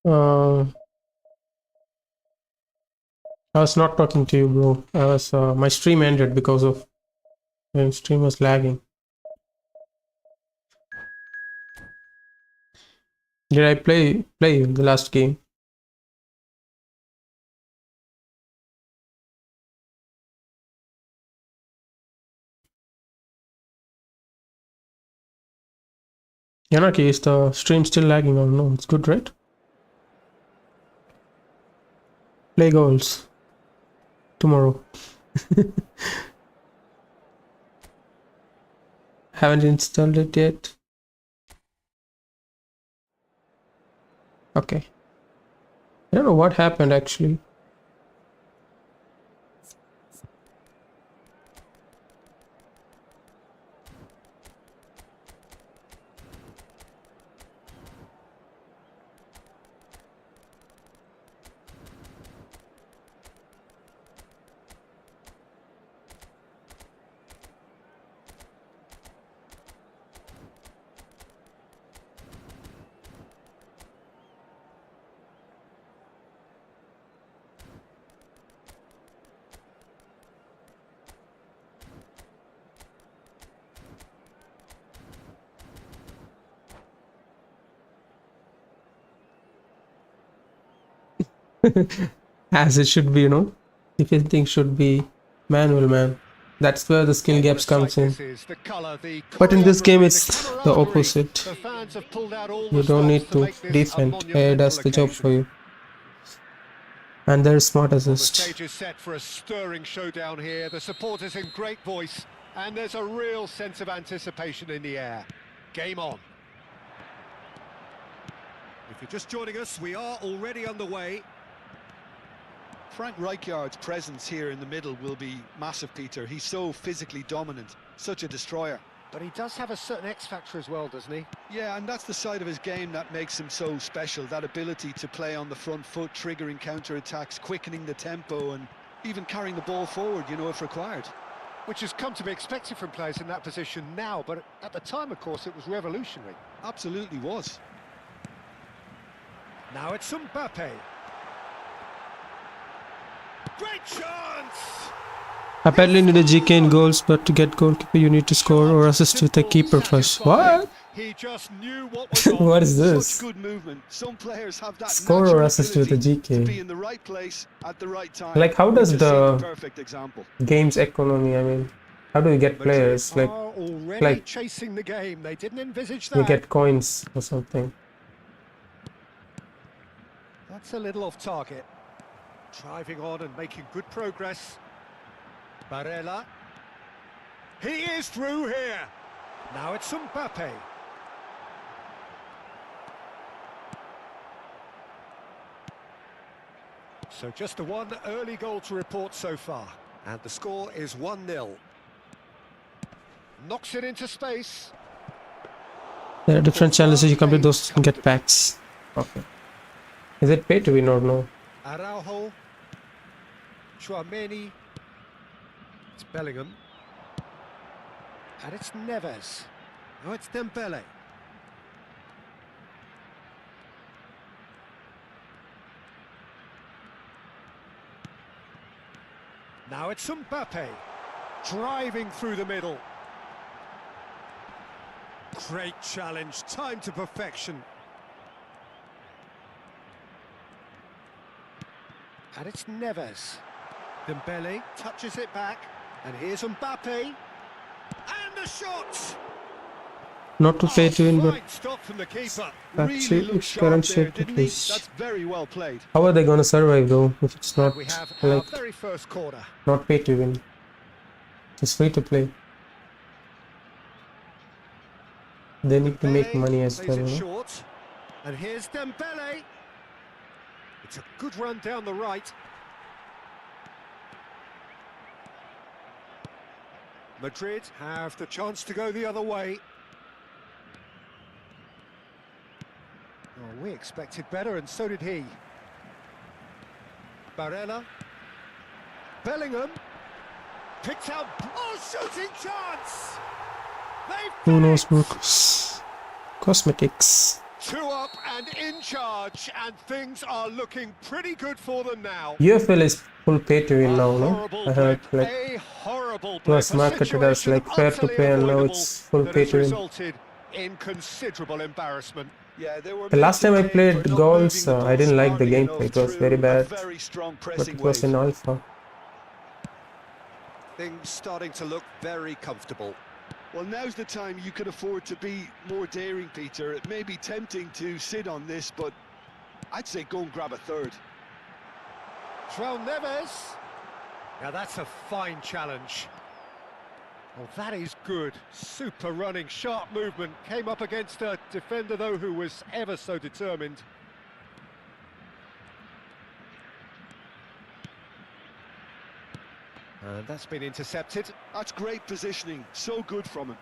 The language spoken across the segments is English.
Uh, I was not talking to you, bro. My stream ended because of my stream was lagging. Did I play you in the last game? Yanaki, is the stream still lagging or no? It's good, right? Play goals tomorrow. Haven't installed it yet. Okay. I don't know what happened actually. As it should be, you know. Defending should be manual, man. That's where the skill gaps comes in. But in this game, it's the opposite. You don't need to defend. AI does the job for you. And there's smart assist. The stage is set for a stirring showdown here. The supporters in great voice, and there's a real sense of anticipation in the air. Game on. If you're just joining us, we are already underway. Frank Rijkaard's presence here in the middle will be massive, Peter. He's so physically dominant, such a destroyer. But he does have a certain X-factor as well, doesn't he? Yeah, and that's the side of his game that makes him so special, that ability to play on the front foot, triggering counter-attacks, quickening the tempo, and even carrying the ball forward, you know, if required. Which has come to be expected from players in that position now, but at the time, of course, it was revolutionary. Absolutely was. Now it's Mbappe. Great chance! Apparently you need a GK in goals, but to get goalkeeper you need to score or assist with a keeper first. What? He just knew what was on. What is this? Such good movement. Some players have that Score or assist with a GK. to be in the right place at the right time. Like, how does the perfect example. game's economy, I mean, how do you get players? Like chasing the game. They didn't envisage that. You get coins or something. That's a little off target. Driving on and making good progress. Barella. He is through here. Now it's Mbappe. So just the one early goal to report so far. And the score is 1-0. Knocks it into space. There are different challenges you complete those and get packs. Okay. Is it pay to win or no? Araujo. Chouameni. It's Bellingham. And it's Neves. Now it's Dembele. Now it's Mbappe. Driving through the middle. Great challenge, time to perfection. And it's Neves. Dembele touches it back. And here's Mbappe. And the shot! Not to pay to win, but Fine stop from the keeper. Really looked sharp current there, shape didn't at he? least. That's very well played. How are they gonna survive though if it's not We have our like very first corner. not pay to win? It's free to play. They need to make money as plays well, it you know? short. And here's Dembele. It's a good run down the right. Madrid have the chance to go the other way. Oh, we expected better, and so did he. Barella. Bellingham. Picked out. Oh, shooting chance! They've Who done knows, it! Marcus? Cosmetics. 2 up and in charge, and things are looking pretty good for them now. UFL is full pay to win A now, no? horrible I heard blip, like a horrible it blip, was a marketed as situation like fair to utterly play, and now avoidable it's full that pay has to win. resulted in considerable embarrassment. Yeah, they were The last time I meant to pay for played not goals, moving the I ball didn't like the smartly gameplay. enough It was very through a bad, very strong but pressing it was wave. in alpha. Things starting to look very comfortable. Well, now's the time you can afford to be more daring, Peter. It may be tempting to sit on this, but I'd say go and grab a third. João Neves. Now that's a fine challenge. Oh, that is good. Super running, sharp movement. Came up against a defender, though, who was ever so determined. And that's been intercepted. That's great positioning. So good from him.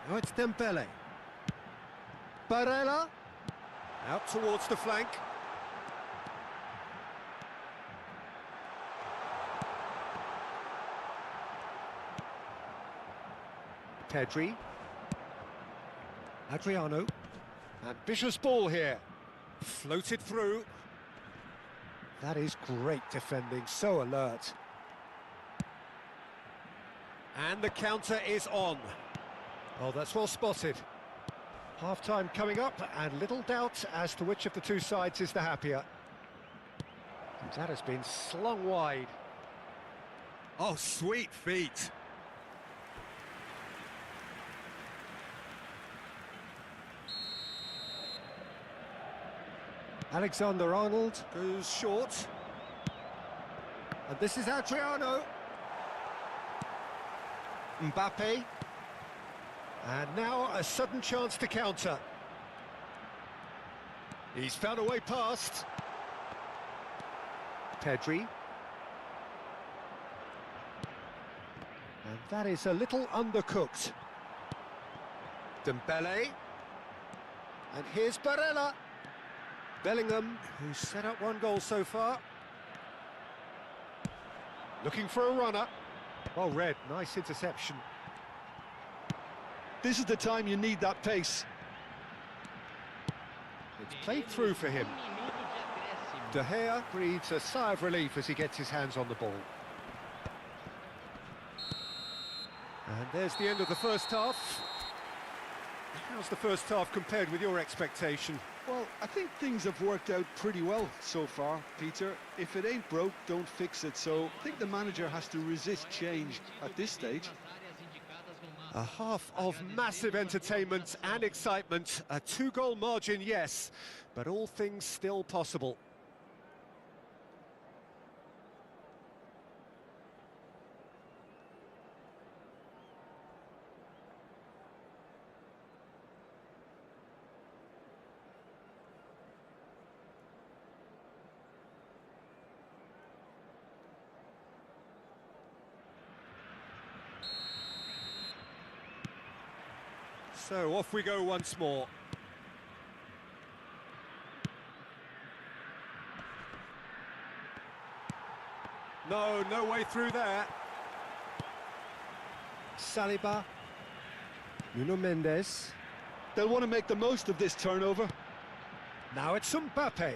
Now it's Dembele. Barella. Out towards the flank. Pedri. Adriano. Ambitious ball here. Floated through. That is great defending, so alert. And the counter is on. Oh, that's well spotted. Half-time coming up, and little doubt as to which of the two sides is the happier. And that has been slung wide. Oh, sweet feet. Alexander-Arnold goes short. And this is Adriano. Mbappe. And now a sudden chance to counter. He's found a way past. Pedri. And that is a little undercooked. Dembele. And here's Barella. Bellingham, who's set up 1 goal so far. Looking for a runner. Well read, nice interception. This is the time you need that pace. It's played through for him. De Gea breathes a sigh of relief as he gets his hands on the ball. And there's the end of the first half. How's the first half compared with your expectation? Well, I think things have worked out pretty well so far, Peter. If it ain't broke, don't fix it. So I think the manager has to resist change at this stage. A half of massive entertainment and excitement. A 2-goal margin, yes, but all things still possible. So off we go once more. No way through there. Saliba. Nuno Mendes. They'll want to make the most of this turnover. Now it's Mbappe.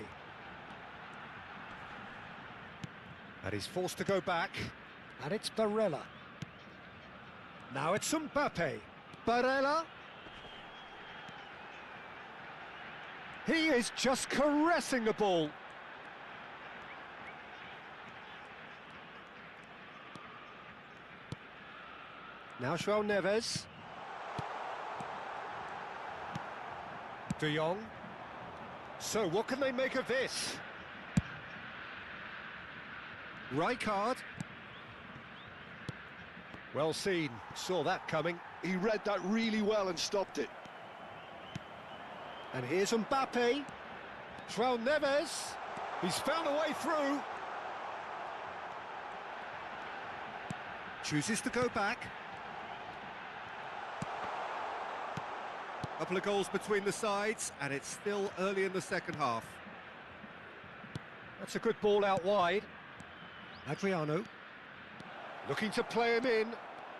And he's forced to go back. And it's Barella. Now it's Mbappe. Barella. He is just caressing the ball. Now João Neves. De Jong. So what can they make of this? Rijkaard. Well seen, saw that coming. He read that really well and stopped it. And here's Mbappe. João Neves. He's found a way through. Chooses to go back. Couple of goals between the sides, and it's still early in the second half. That's a good ball out wide. Adriano. Looking to play him in.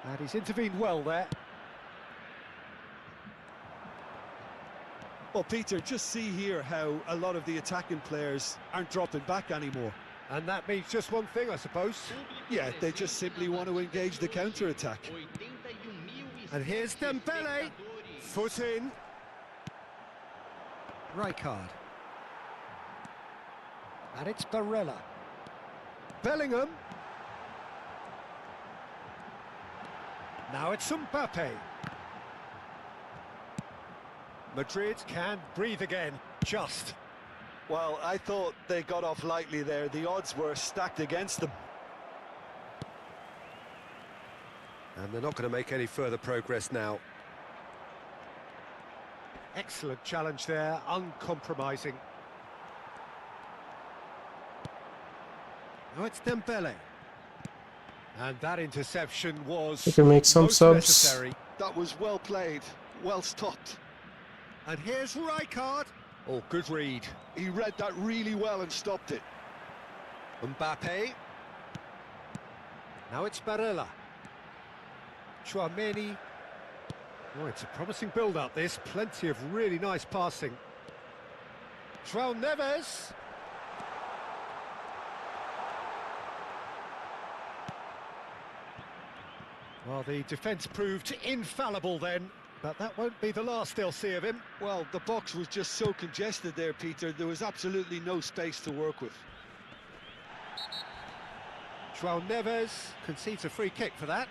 And he's intervened well there. Well, Peter, just see here how a lot of the attacking players aren't dropping back anymore. And that means just one thing, I suppose. Yeah, they just simply want to engage the counter-attack. And here's Dembele. Foot in. Rijkaard. And it's Barella. Bellingham. Now it's Mbappe. Madrid can breathe again, just. Well, I thought they got off lightly there. The odds were stacked against them. And they're not going to make any further progress now. Excellent challenge there, uncompromising. Now it's Dembele. And that interception was You can make some most subs. necessary. That was well played, well stopped. And here's Rijkaard. Oh, good read. He read that really well and stopped it. Mbappe. Now it's Barella. Tchouaméni. Oh, it's a promising build-up, this. Plenty of really nice passing. João Neves. Well, the defence proved infallible then, but that won't be the last they'll see of him. Well, the box was just so congested there, Peter. There was absolutely no space to work with. João Neves concedes a free kick for that.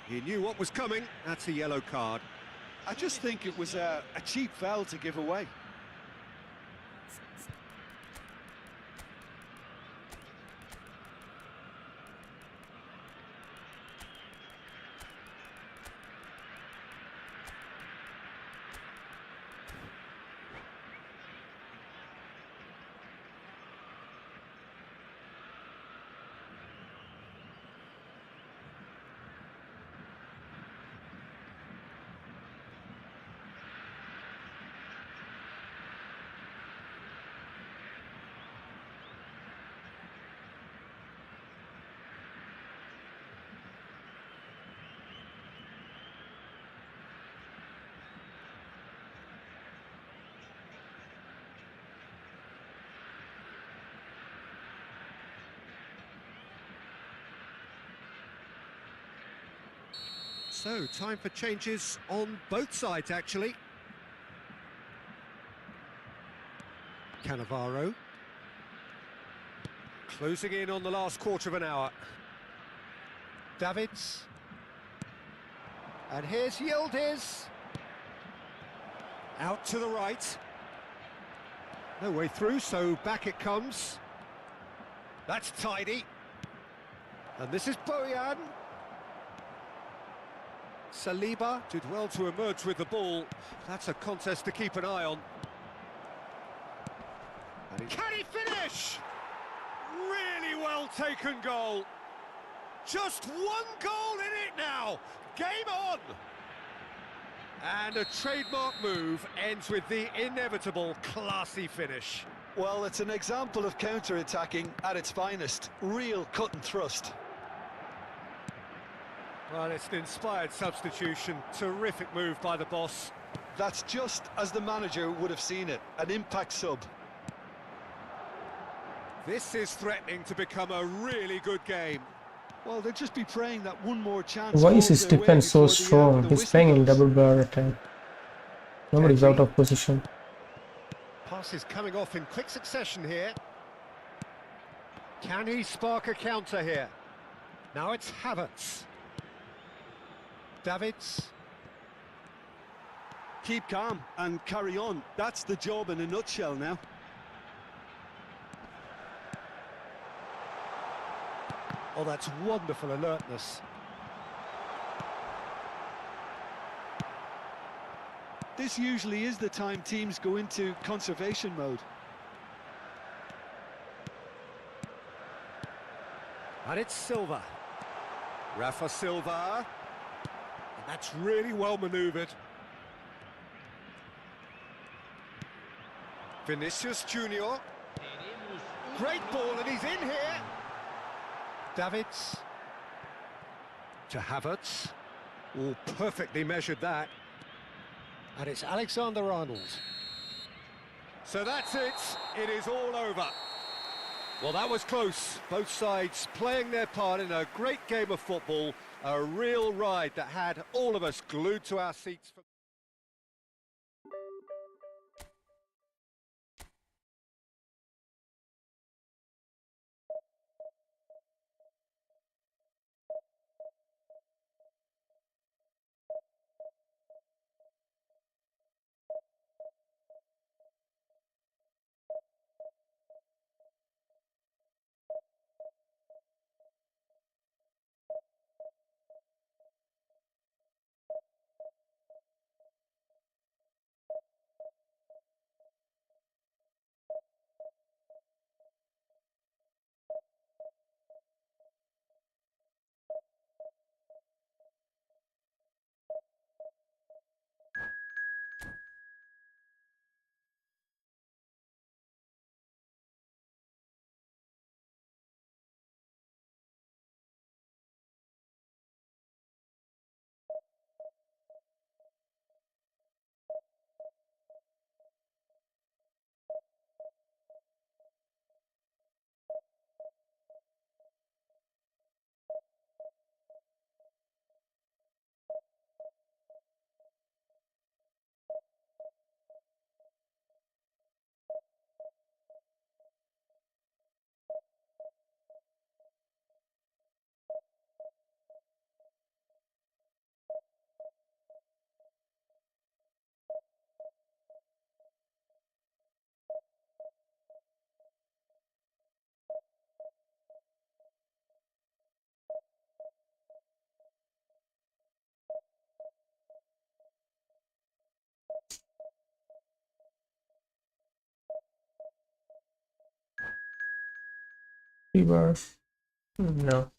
He knew what was coming. That's a yellow card. I just think it was a cheap foul to give away. So, time for changes on both sides, actually. Cannavaro. Closing in on the last quarter of an hour. Davids. And here's Yildiz. Out to the right. No way through, so back it comes. That's tidy. And this is Bojan. Saliba did well to emerge with the ball. That's a contest to keep an eye on. Can he finish? Really well taken goal. Just one goal in it now. Game on. And a trademark move ends with the inevitable classy finish. Well, it's an example of counter-attacking at its finest. Real cut and thrust. Well, it's an inspired substitution. Terrific move by the boss. That's just as the manager would have seen it. An impact sub. This is threatening to become a really good game. Well, they'll just be praying that one more chance Why is falls his their way defense so before strong? the He's whistle playing in goes. double bar attack. Nobody's out Pedri. of position. Passes coming off in quick succession here. Can he spark a counter here? Now it's Havertz. Davids. Keep calm and carry on. That's the job in a nutshell now. Oh, that's wonderful alertness. This usually is the time teams go into conservation mode. And it's Silva. Rafa Silva. And that's really well manoeuvred. Vinicius Junior. Great ball, and he's in here. Davids. To Havertz. Oh, perfectly measured that. And it's Alexander-Arnold. So that's it. It is all over. Well, that was close. Both sides playing their part in a great game of football. A real ride that had all of us glued to our seats. Three bar. No.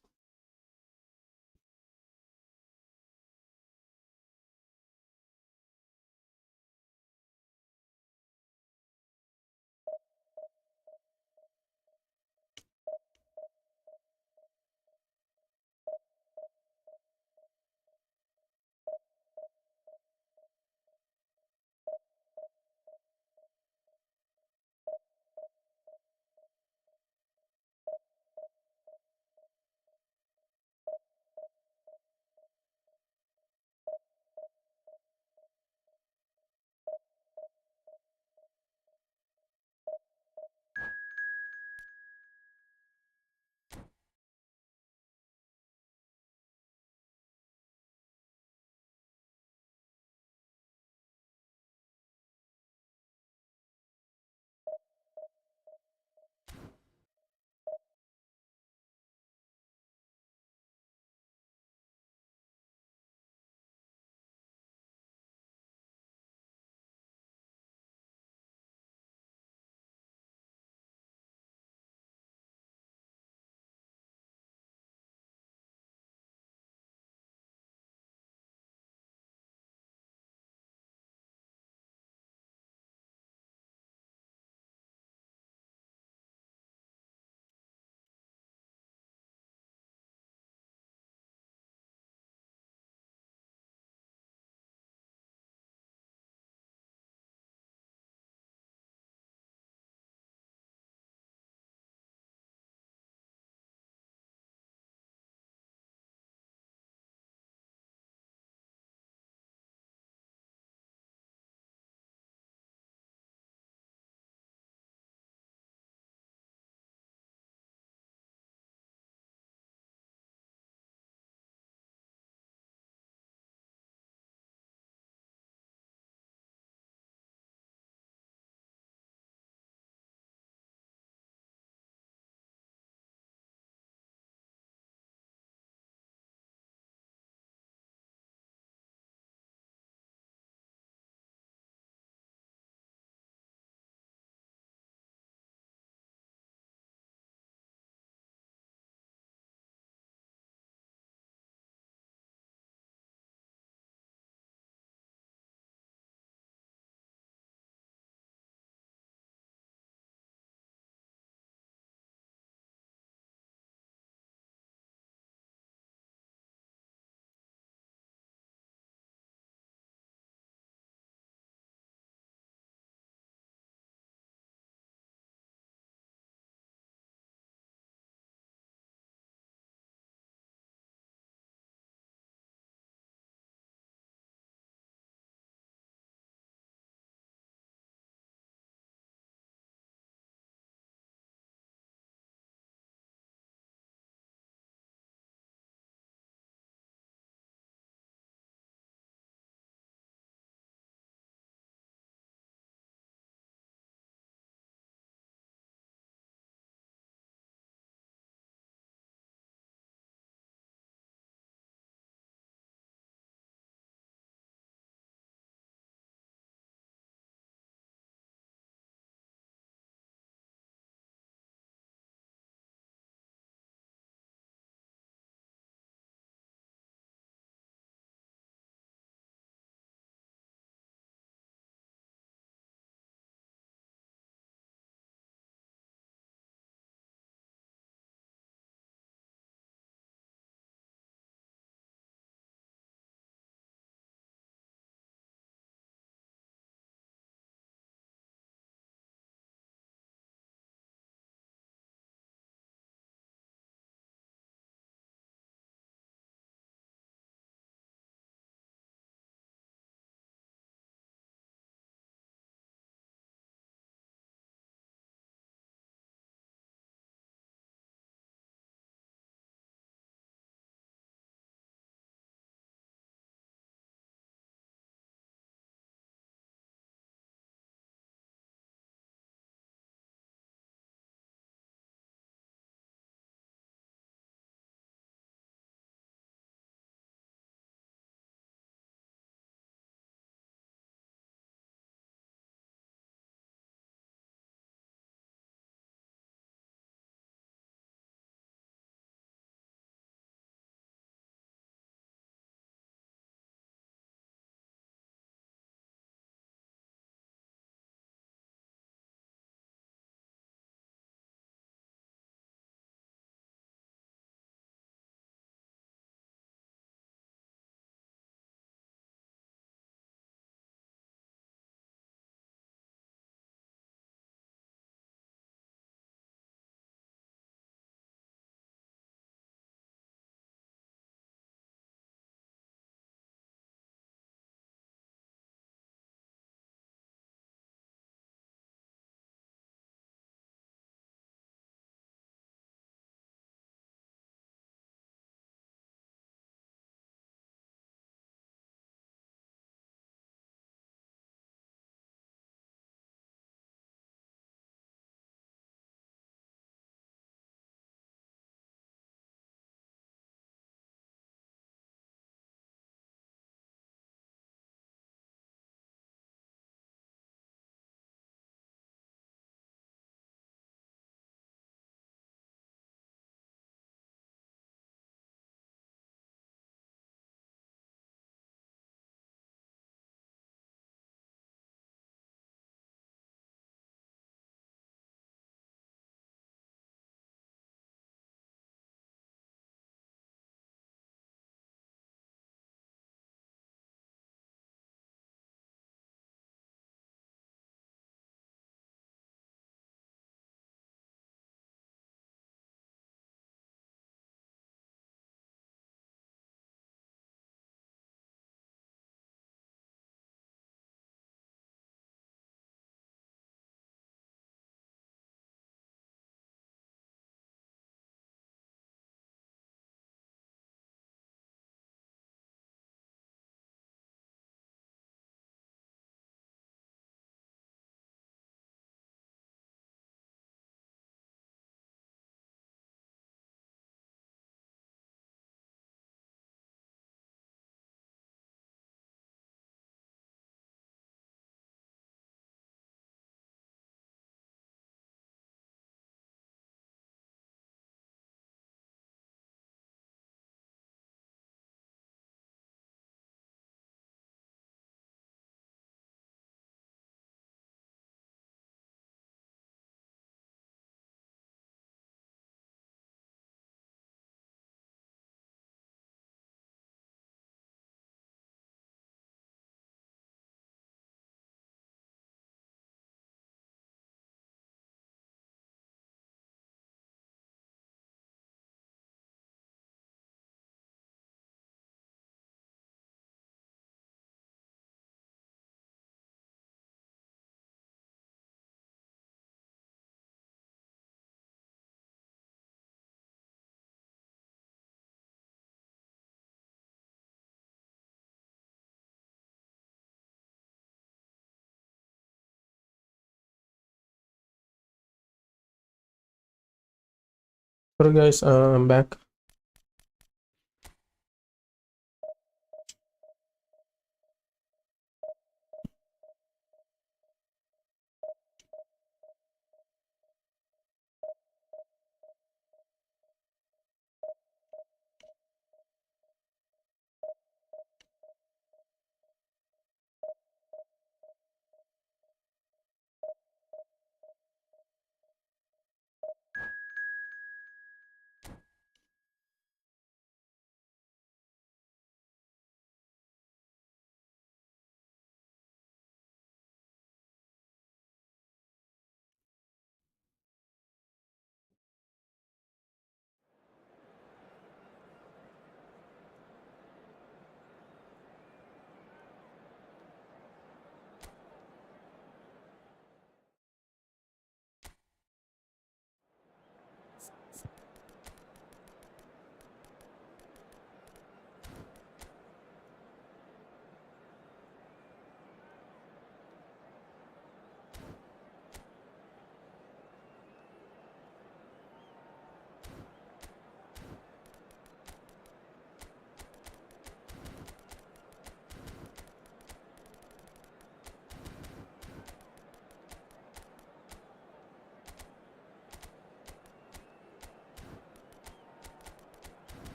Sorry guys, I'm back.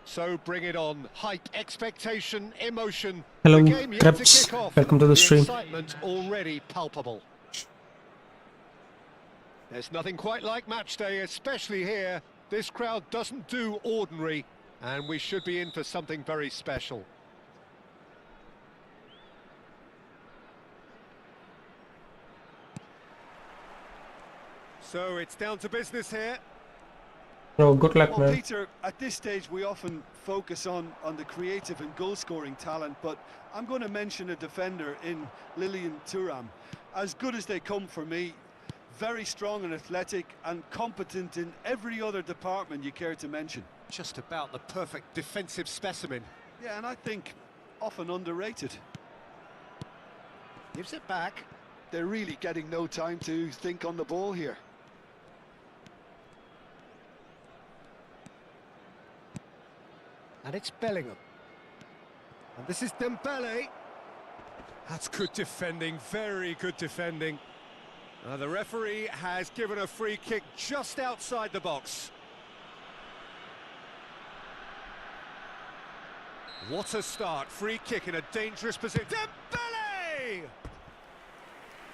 So bring it on. Hype, expectation, emotion. Hello, The game yet to Krebs. kick off. Welcome to the stream. Excitement already palpable. There's nothing quite like match day, especially here. This crowd doesn't do ordinary, and we should be in for something very special. So it's down to business here. Oh, good luck, Well, man. Peter, at this stage we often focus on the creative and goal-scoring talent, but I'm going to mention a defender in Lilian Thuram. As good as they come for me, very strong and athletic and competent in every other department you care to mention. Just about the perfect defensive specimen. Yeah, and I think often underrated. Gives it back. They're really getting no time to think on the ball here. And it's Bellingham. And this is Dembele. That's good defending, very good defending. The referee has given a free kick just outside the box. What a start, free kick in a dangerous position. Dembele!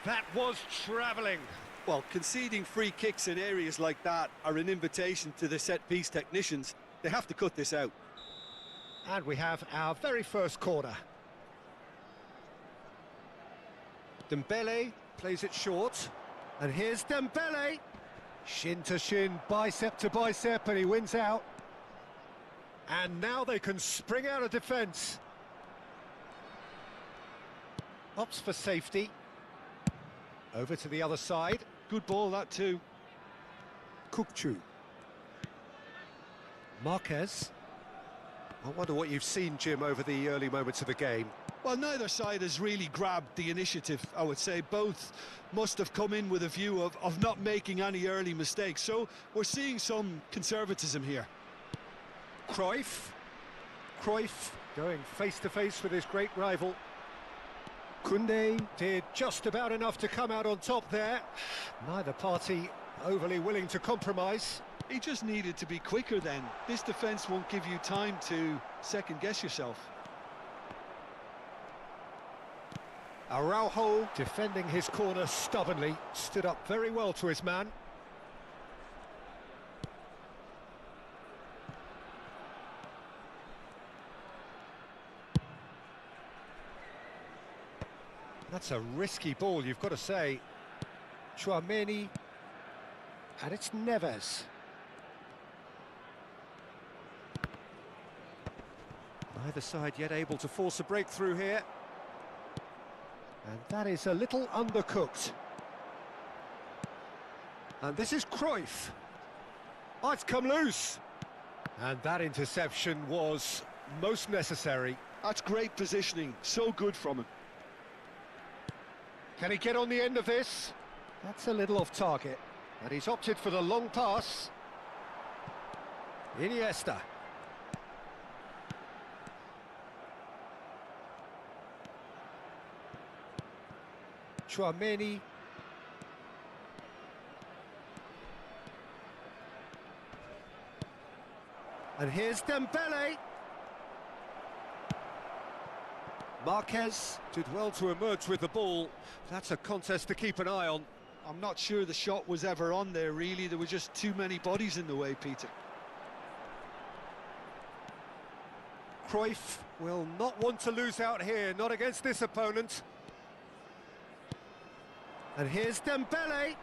That was travelling. Well, conceding free kicks in areas like that are an invitation to the set-piece technicians. They have to cut this out. And we have our very first corner. Dembele plays it short. And here's Dembele. Shin to shin, bicep to bicep, and he wins out. And now they can spring out of defence. Opts for safety. Over to the other side. Good ball, that too. Kukçu. Marquez. I wonder what you've seen, Jim, over the early moments of the game. Well, neither side has really grabbed the initiative, I would say. Both must have come in with a view of not making any early mistakes. So we're seeing some conservatism here. Cruyff going face-to-face with his great rival. Koundé did just about enough to come out on top there. Neither party overly willing to compromise. He just needed to be quicker then. This defence won't give you time to second-guess yourself. Araujo defending his corner stubbornly, stood up very well to his man. That's a risky ball, you've got to say. Tchouaméni, and it's Neves. Neither side yet able to force a breakthrough here. And that is a little undercooked. And this is Cruyff. Oh, it's come loose. And that interception was most necessary. That's great positioning, so good from him. Can he get on the end of this? That's a little off target. And he's opted for the long pass. Iniesta. Tchouaméni. And here's Dembele. Marquez did well to emerge with the ball. That's a contest to keep an eye on. I'm not sure the shot was ever on there, really. There were just too many bodies in the way, Peter. Cruyff will not want to lose out here, not against this opponent. And here's Dembele.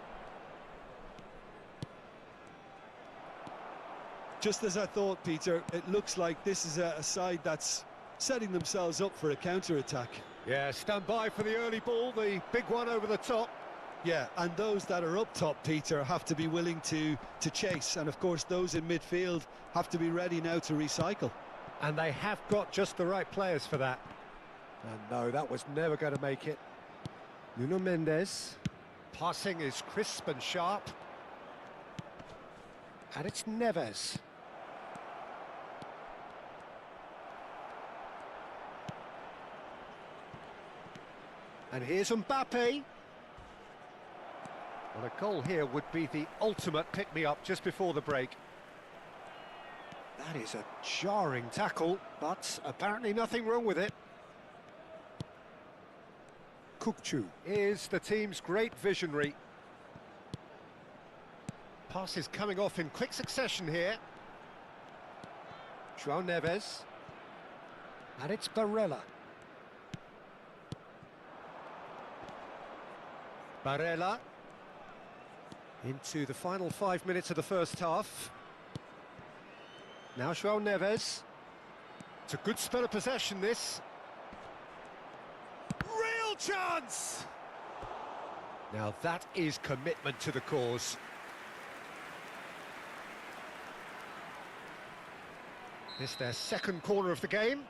Just as I thought, Peter, it looks like this is a side that's setting themselves up for a counter-attack. Yeah, stand by for the early ball, the big one over the top. Yeah, and those that are up top, Peter, have to be willing to chase. And, of course, those in midfield have to be ready now to recycle. And they have got just the right players for that. And no, that was never going to make it. Nuno Mendes. Passing is crisp and sharp. And it's Neves. And here's Mbappe. Well, a goal here would be the ultimate pick-me-up just before the break. That is a jarring tackle, but apparently nothing wrong with it. Kukçu is the team's great visionary. Passes coming off in quick succession here. João Neves. And it's Barella. Barella. Into the final 5 minutes of the first half. Now João Neves. It's a good spell of possession, this. Real chance! Now that is commitment to the cause. This their second corner of the game.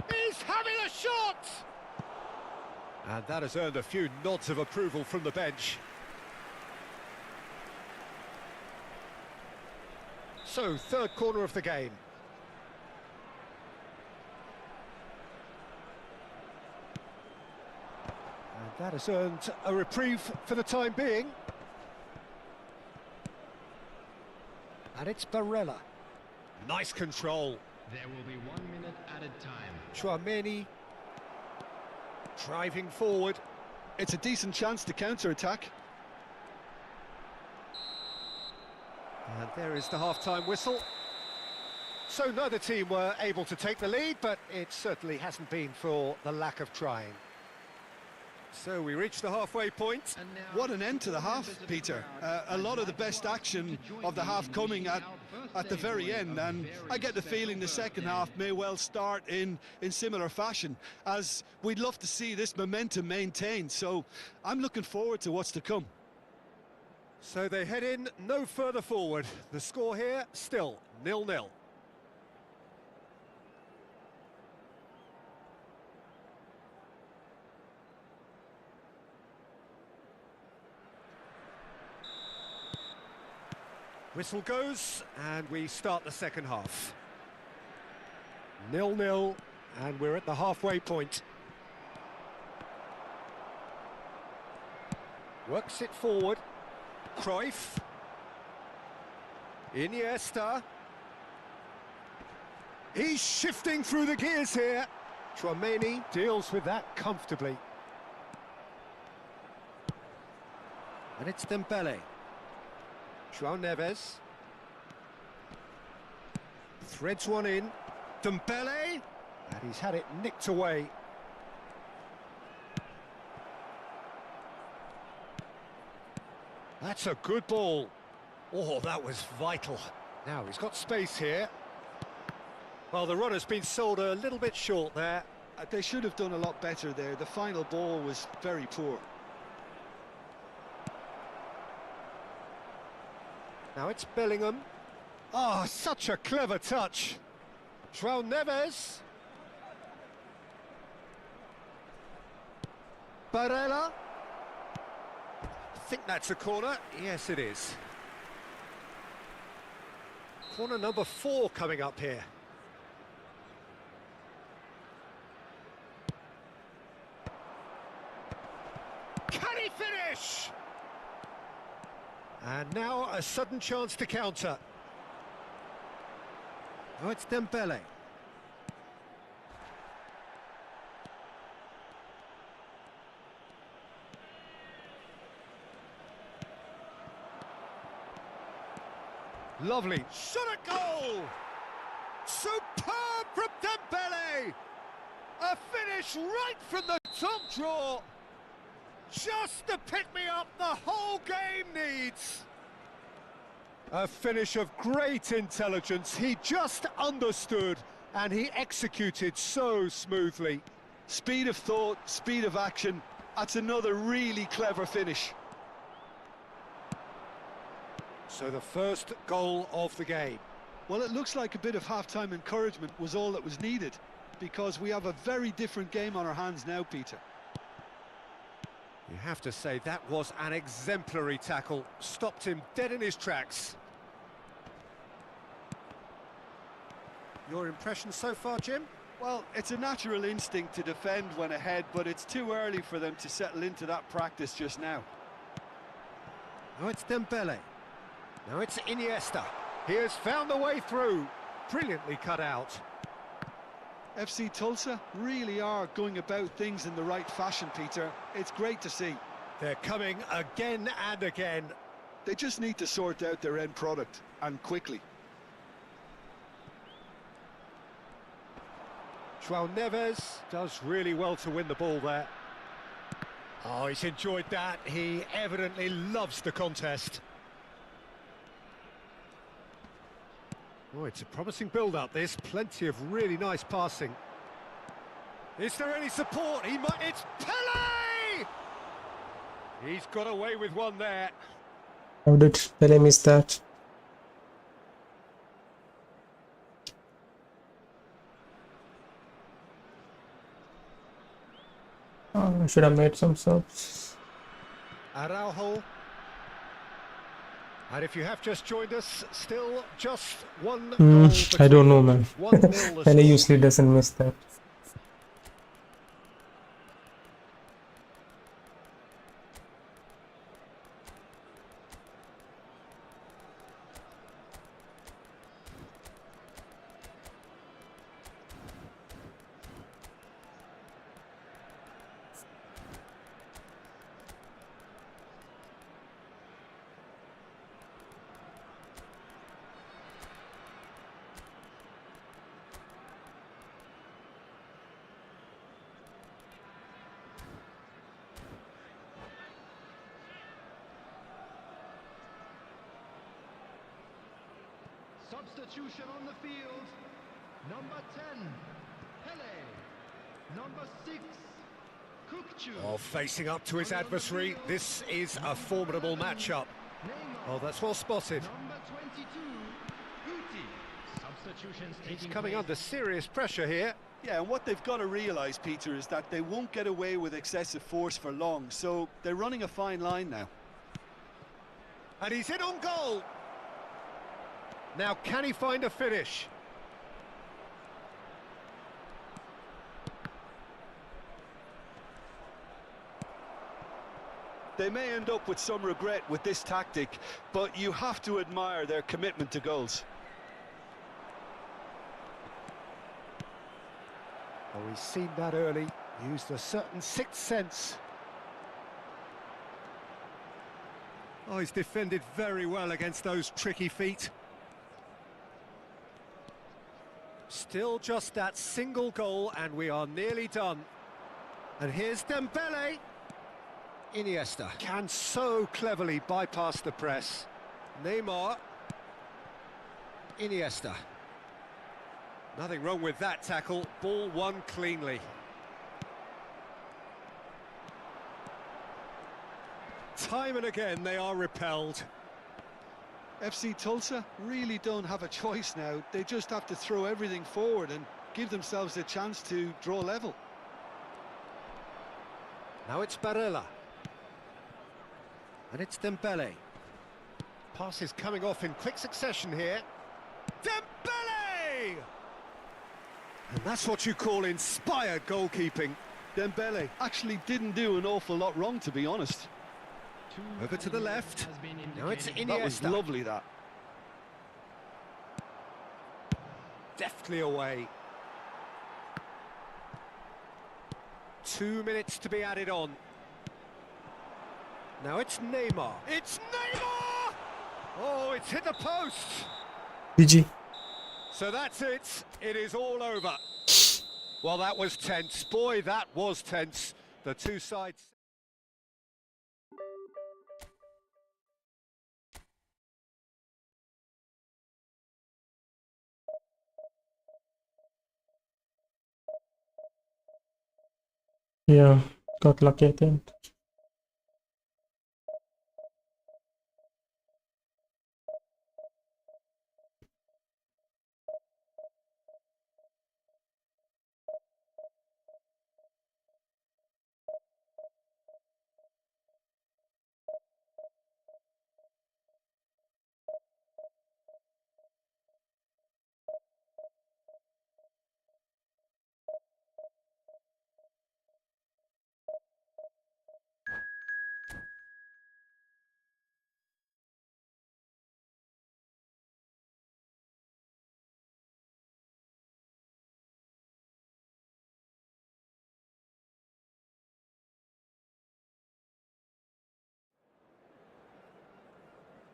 He's having a shot! And that has earned a few nods of approval from the bench. So, third corner of the game. And that has earned a reprieve for the time being. And it's Barella. Nice control. There will be 1 minute added time. Tchouaméni driving forward. It's a decent chance to counter-attack. And there is the half-time whistle. So neither team were able to take the lead, but it certainly hasn't been for the lack of trying. So we reach the halfway point. What an end to the half, Peter. A lot of the best action of the half coming at the very end, and I get the feeling the second half may well start in similar fashion, as we'd love to see this momentum maintained. So I'm looking forward to what's to come. So they head in no further forward. The score here still 0-0. Whistle goes, and we start the second half. 0-0, and we're at the halfway point. Works it forward. Cruyff. Iniesta. He's shifting through the gears here. Chouameni deals with that comfortably. And it's Dembele. João Neves. Threads one in. Dembele. And he's had it nicked away. That's a good ball. Oh, that was vital. Now he's got space here. Well, the runner's been sold a little bit short there. They should have done a lot better there. The final ball was very poor. Now it's Bellingham. Oh, such a clever touch. João Neves. Barella. I think that's a corner. Yes, it is. Corner number 4 coming up here. Can he finish? And now a sudden chance to counter. Oh, it's Dembele. Lovely shot at goal! Superb from Dembele! A finish right from the top draw! Just the pick-me-up the whole game needs! A finish of great intelligence. He just understood and he executed so smoothly. Speed of thought, speed of action. That's another really clever finish. So the first goal of the game. Well, it looks like a bit of half-time encouragement was all that was needed, because we have a very different game on our hands now, Peter. You have to say that was an exemplary tackle. Stopped him dead in his tracks. Your impression so far, Jim? Well, it's a natural instinct to defend when ahead, but it's too early for them to settle into that practice just now. Now it's Dembele. Now it's Iniesta. He has found the way through. Brilliantly cut out. FC Tulsa really are going about things in the right fashion, Peter. It's great to see. They're coming again and again. They just need to sort out their end product, and quickly. João Neves does really well to win the ball there. Oh, he's enjoyed that. He evidently loves the contest. Oh, it's a promising build-up, this. Plenty of really nice passing. Is there any support? It's Pele! He's got away with one there. How did Pele miss that? Oh, I should have made some subs. Araujo. And if you have just joined us, still just one goal I don't know, man. 1-0 the Pele score. usually doesn't miss that. Substitution on the field. Number 10, Pele. Number 6, Kukcu. Oh, facing up to his adversary, this is a formidable matchup. Oh, that's well spotted. Number 22, Uti. Substitutions He's taking coming place. under serious pressure here. Yeah, and what they've got to realise, Peter, is that they won't get away with excessive force for long, so they're running a fine line now. And he's in on goal. Now, can he find a finish? They may end up with some regret with this tactic, but you have to admire their commitment to goals. Oh, he's seen that early, used a certain sixth sense. Oh, he's defended very well against those tricky feet. Still just that single goal and we are nearly done. And here's Dembele. Iniesta can so cleverly bypass the press. Neymar. Iniesta. Nothing wrong with that tackle. Ball won cleanly. Time and again they are repelled. FC Tulsa really don't have a choice now. They just have to throw everything forward and give themselves a chance to draw level. Now it's Barella. And it's Dembele. Passes coming off in quick succession here. Dembele! And that's what you call inspired goalkeeping. Dembele actually didn't do an awful lot wrong, to be honest. Over to the left. Now it's Iniesta. That was lovely, that. Deftly away. 2 minutes to be added on. Now it's Neymar. It's Neymar! Oh, it's hit the post. GG. So that's it. It is all over. Well, that was tense. Boy, that was tense. The two sides... Yeah, got lucky, I think.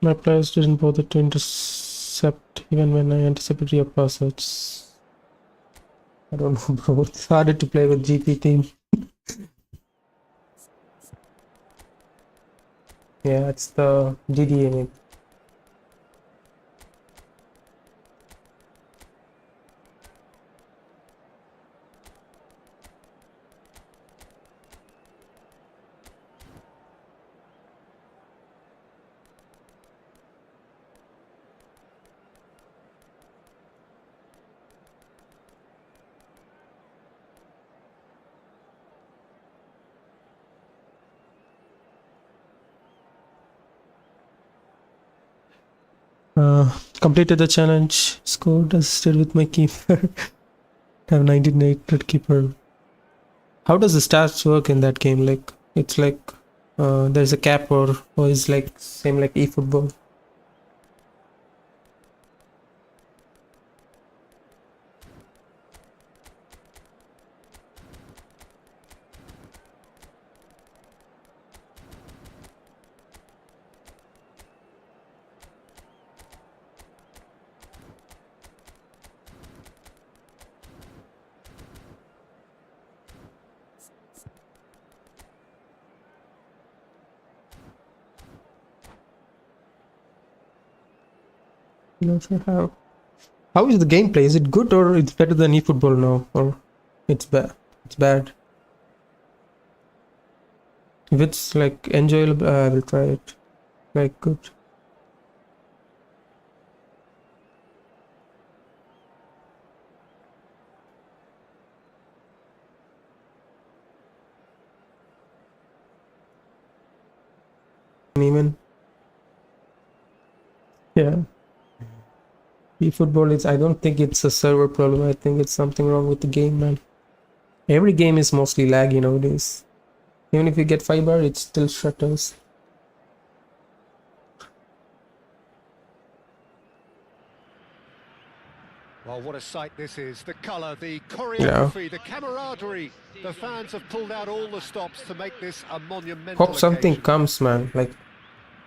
My players didn't bother to intercept even when I anticipated your passes. I don't know, bro. It's harder to play with GP team. Yeah, it's the GDA in it. Completed the challenge, scored, assisted with my keeper. Have 19 keeper. How does the stats work in that game? Like, it's like there's a cap, or is like same like eFootball? Not sure how. How is the gameplay? Is it good or it's better than eFootball now, or it's bad? It's bad. If it's like enjoyable, I will try it. Like good. Even yeah. eFootball is. I don't think it's a server problem. I think it's something wrong with the game, man. Every game is mostly laggy nowadays. Even if you get fiber, it still shutters. Well, what a sight this is. The colour, the Yeah. choreography, the camaraderie. The fans have pulled out all the stops to make this a monumental Hope something occasion. comes, man. Like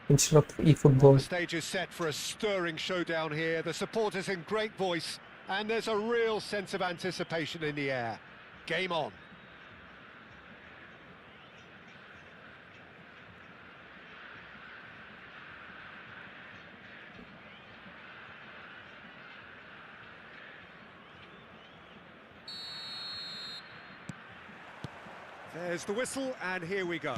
instead of The eFootball. stage is set for a stirring showdown here. The supporters in great voice, and there's a real sense of anticipation in the air. Game on. There's the whistle, and here we go.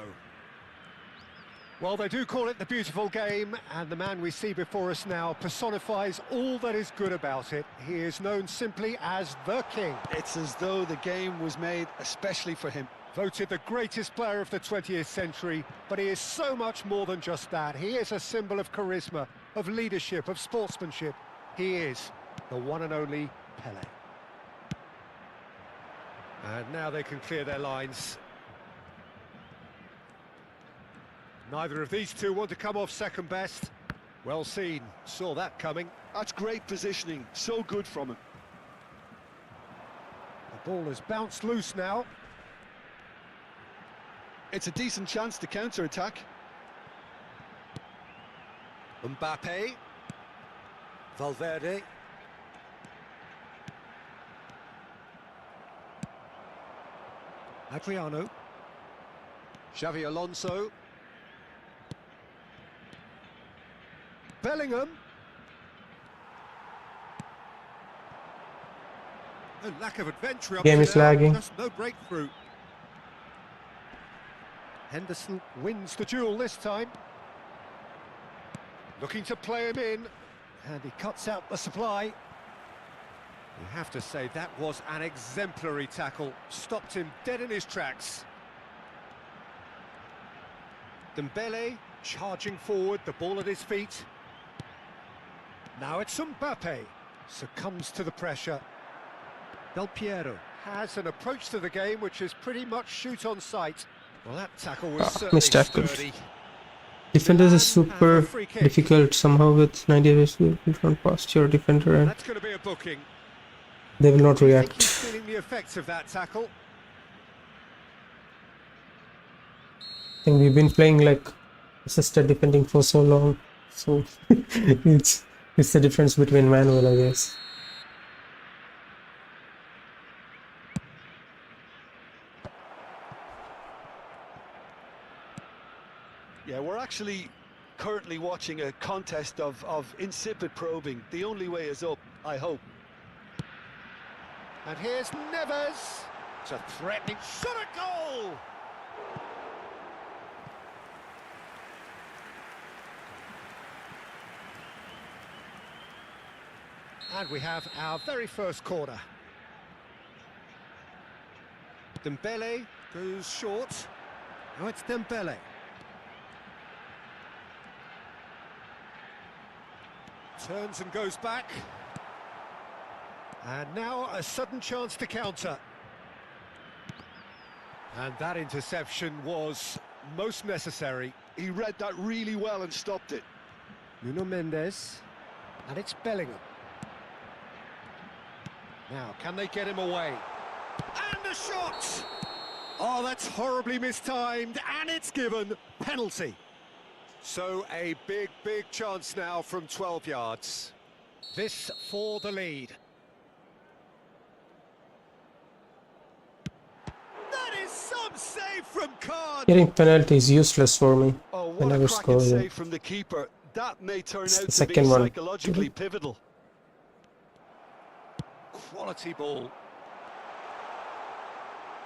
Well, they do call it the beautiful game, and the man we see before us now personifies all that is good about it. He is known simply as the King. It's as though the game was made especially for him. Voted the greatest player of the 20th century, but he is so much more than just that. He is a symbol of charisma, of leadership, of sportsmanship. He is the one and only Pele. And now they can clear their lines. Neither of these two want to come off second best. Well seen, saw that coming. That's great positioning, so good from him. The ball has bounced loose now. It's a decent chance to counter-attack. Mbappe. Valverde. Adriano. Xavi Alonso. Bellingham. A lack of adventure up Game to is now, lagging. just no breakthrough. Henderson wins the duel this time. Looking to play him in, and he cuts out the supply. You have to say that was an exemplary tackle, stopped him dead in his tracks. Dembele charging forward, the ball at his feet. Now it's Mbappe, succumbs to the pressure. Del Piero has an approach to the game which is pretty much shoot on sight. Well, that tackle was certainly mistackled. sturdy. Defenders is And a super free kick. difficult somehow with 90 degrees in front posture defender, and That's going to be a booking. they will not Do you think react. he's feeling the effects of that tackle? I think we've been playing like assisted defending for so long, so it's the difference between manual, I guess. Yeah, we're actually currently watching a contest of insipid probing. The only way is up, I hope. And here's Neves. It's a threatening shot at goal. And we have our very first corner. Dembele goes short. Now it's Dembele. Turns and goes back. And now a sudden chance to counter. And that interception was most necessary. He read that really well and stopped it. Nuno Mendes. And it's Bellingham. Now, can they get him away? And the shot! Oh, that's horribly mistimed, and it's given penalty. So a big, big chance now from 12 yards. This for the lead. That is some save from Card. Getting penalty is useless for me. Oh, I what a never cracking score them. save from the keeper. That may turn It's out the to be second one. psychologically pivotal. Quality ball.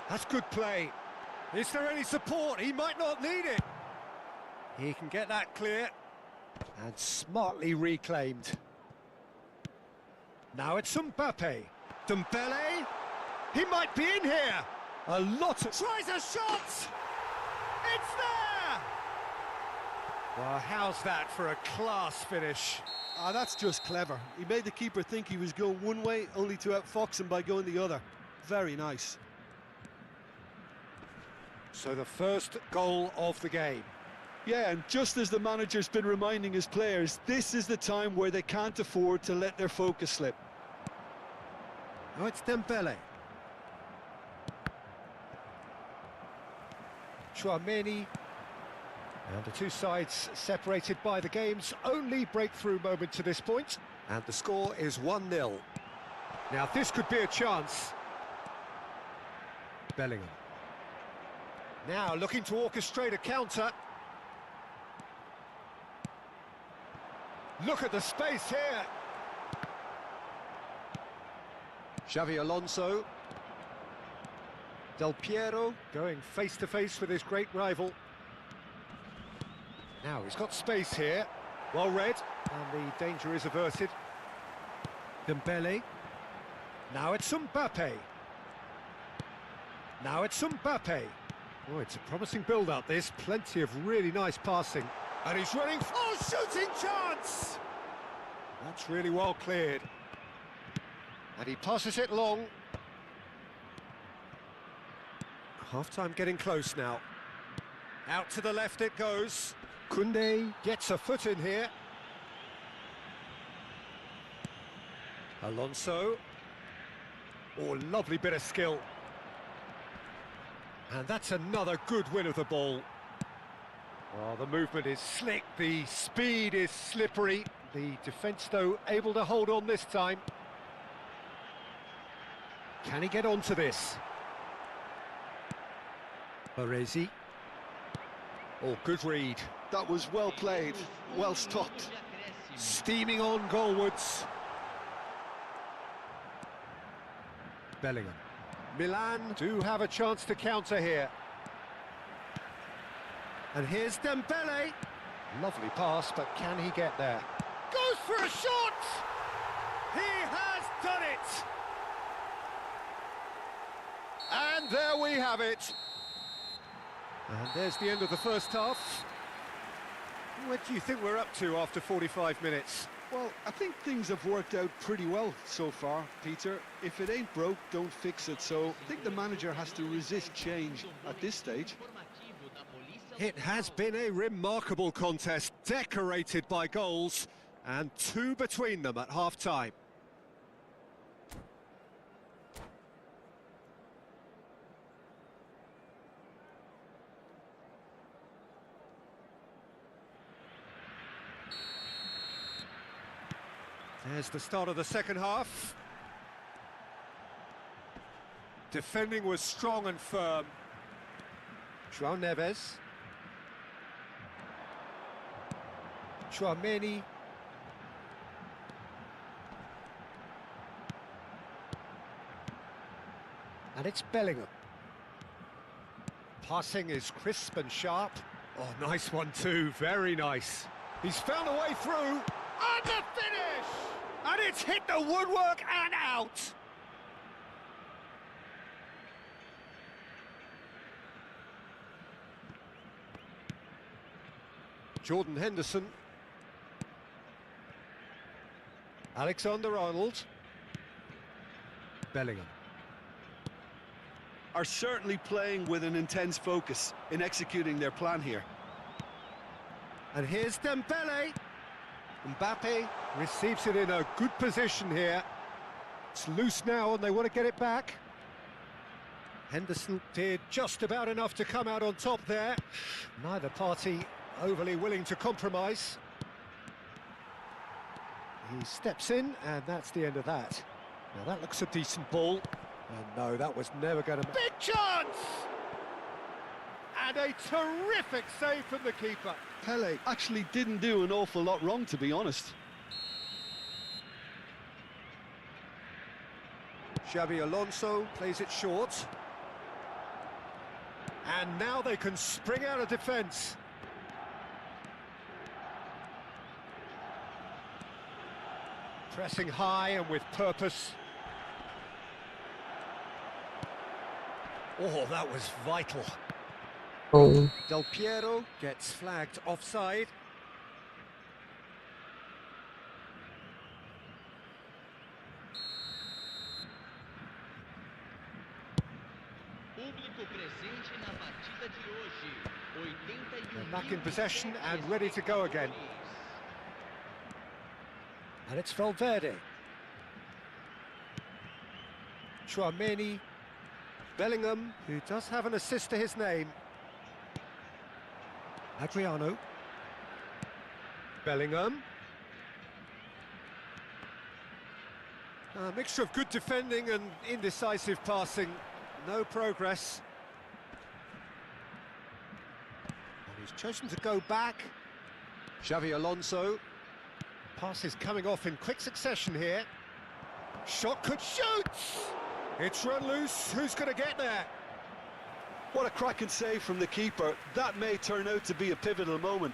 That's good play. Is there any support? He might not need it. He can get that clear. And smartly reclaimed. Now it's Mbappe. Dembele. He might be in here. A lot of... Tries a shot! It's there! Well, how's that for a class finish? Ah, that's just clever. He made the keeper think he was going one way, only to outfox him by going the other. Very nice. So the first goal of the game. Yeah, and just as the manager's been reminding his players, this is the time where they can't afford to let their focus slip. Oh, it's Dembele. Tchouaméni. And the two sides separated by the game's only breakthrough moment to this point. And the score is 1-0. Now this could be a chance. Bellingham. Now looking to orchestrate a counter. Look at the space here. Xavi Alonso. Del Piero going face-to-face with his great rival. Now he's got space here. Well read, and the danger is averted. Dembele. Now it's Mbappe. Now it's Mbappe. Oh, it's a promising build-up, this. Plenty of really nice passing. And he's running... Oh, shooting chance! That's really well cleared. And he passes it long. Half-time getting close now. Out to the left it goes. Koundé gets a foot in here. Alonso. Oh, lovely bit of skill. And that's another good win of the ball. Oh, the movement is slick, the speed is slippery. The defence, though, able to hold on this time. Can he get onto this? Baresi. Oh, good read. That was well played, well stopped. Steaming on goalwards. Bellingham. Milan do have a chance to counter here. And here's Dembele. Lovely pass, but can he get there? Goes for a shot! He has done it! And there we have it. And there's the end of the first half. What do you think we're up to after 45 minutes? Well, I think things have worked out pretty well so far, Peter. If it ain't broke, don't fix it. So I think the manager has to resist change at this stage. It has been a remarkable contest, decorated by goals, and two between them at half-time. There's the start of the second half. Defending was strong and firm. João Neves. Tchouaméni. And it's Bellingham. Passing is crisp and sharp. Oh, nice one too, very nice. He's found a way through. And the finish! And it's hit the woodwork and out! Jordan Henderson. Alexander-Arnold. Bellingham. Are certainly playing with an intense focus in executing their plan here. And here's Dembele. Mbappe receives it in a good position here. It's loose now and they want to get it back. Henderson did just about enough to come out on top there. Neither party overly willing to compromise. He steps in and that's the end of that. Now that looks a decent ball. And no, that was never going to... Big chance! And a terrific save from the keeper. Pele actually didn't do an awful lot wrong, to be honest. Xavi Alonso plays it short. And now they can spring out of defence. Pressing high and with purpose. Oh, that was vital. Oh, Del Piero gets flagged offside. Público presente na partida de hoje. 81 They're back in possession and ready to go again. And it's Valverde. Chouameni. Bellingham, who does have an assist to his name. Adriano. Bellingham. A mixture of good defending and indecisive passing. No progress. And he's chosen to go back. Xavi Alonso. Passes coming off in quick succession here. Shot could shoot! It's run loose. Who's going to get there? What a cracking save from the keeper. That may turn out to be a pivotal moment.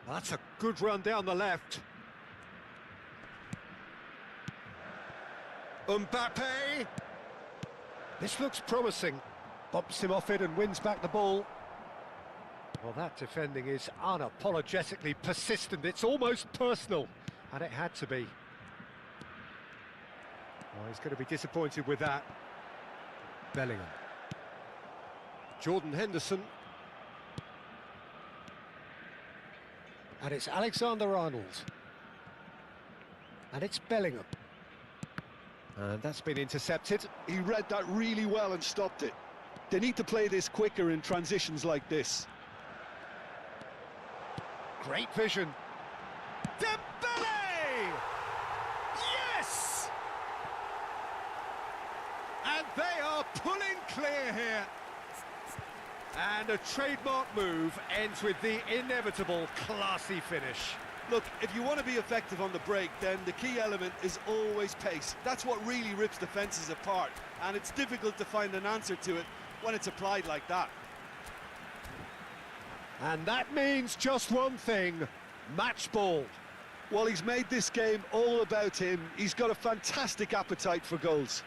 That's a good run down the left. Mbappe! This looks promising. Bumps him off it and wins back the ball. Well, that defending is unapologetically persistent. It's almost personal, and it had to be. Oh, he's going to be disappointed with that. Bellingham. Jordan Henderson. And it's Alexander-Arnold. And it's Bellingham. And that's been intercepted. He read that really well and stopped it. They need to play this quicker in transitions like this. Great vision. Dembele! Yes! And they are pulling clear here. And a trademark move ends with the inevitable classy finish. Look, if you want to be effective on the break, then the key element is always pace. That's what really rips defences apart, and it's difficult to find an answer to it when it's applied like that. And that means just one thing, match ball. Well, he's made this game all about him. He's got a fantastic appetite for goals.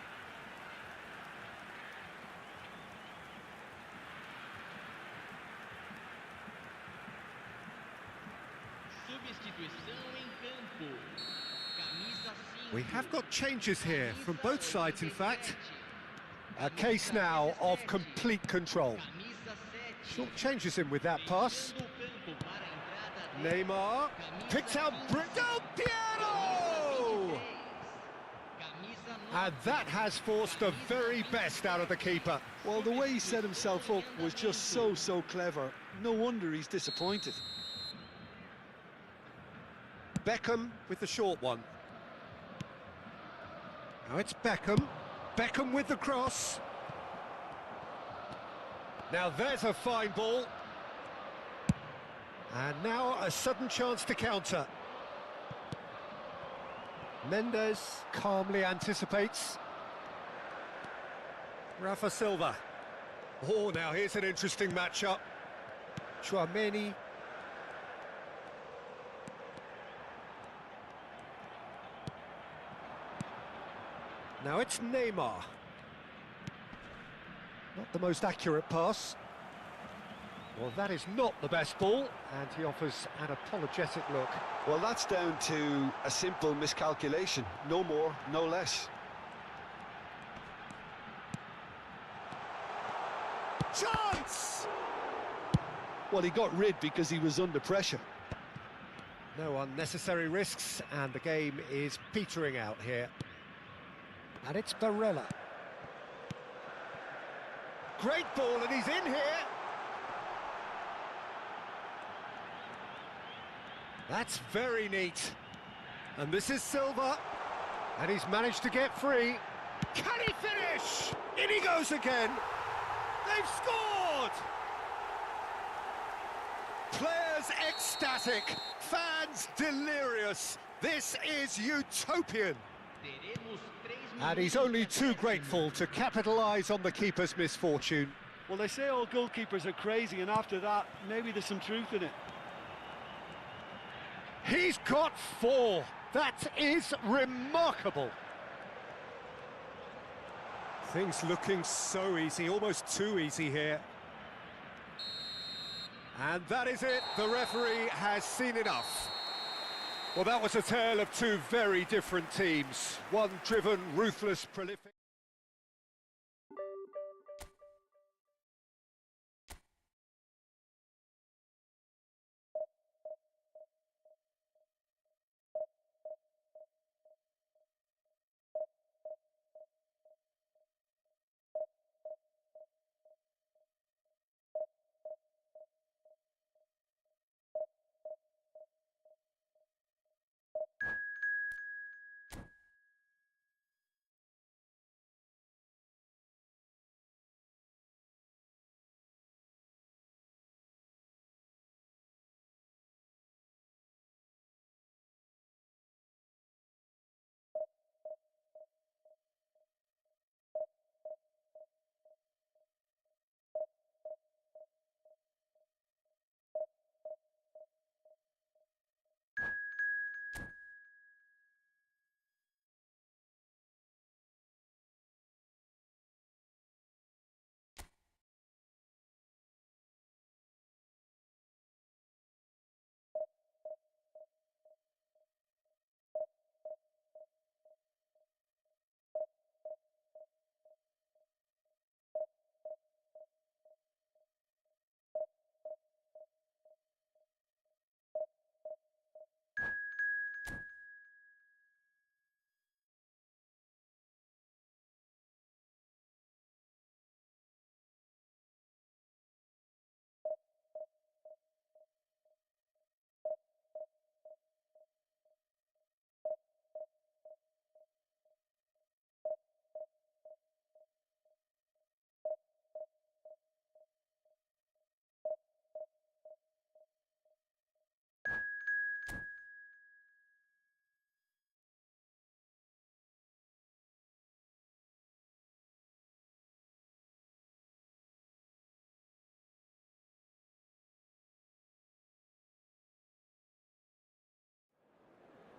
Substituição em campo. Camisa 5. We have got changes here, from both sides in fact. A case now of complete control. Camisa 7. Short changes in with that pass. Do campo para a entrada dele. Neymar picks out Del Piero! Camisa 9. And that has forced the very best out of the keeper. Well, the way he set himself up was just so clever. No wonder he's disappointed. Beckham with the short one. Now it's Beckham. Beckham with the cross. Now there's a fine ball. And now a sudden chance to counter. Mendes calmly anticipates. Rafa Silva. Oh, now here's an interesting matchup. Chouameni. Now it's Neymar. Not the most accurate pass. Well, that is not the best ball, and he offers an apologetic look. Well, that's down to a simple miscalculation. No more, no less. Chance! Well, he got rid because he was under pressure. No unnecessary risks, and the game is petering out here. And it's Barella. Great ball, and he's in here. That's very neat. And this is Silva. And he's managed to get free. Can he finish? In he goes again. They've scored! Players ecstatic. Fans delirious. This is utopian. Teremos 3 And he's only too grateful to capitalise on the keeper's misfortune. Well, they say all goalkeepers are crazy, and after that, maybe there's some truth in it. He's got 4. That is remarkable. Things looking so easy, almost too easy here. And that is it. The referee has seen enough. Well, that was a tale of two very different teams. One driven, ruthless, prolific.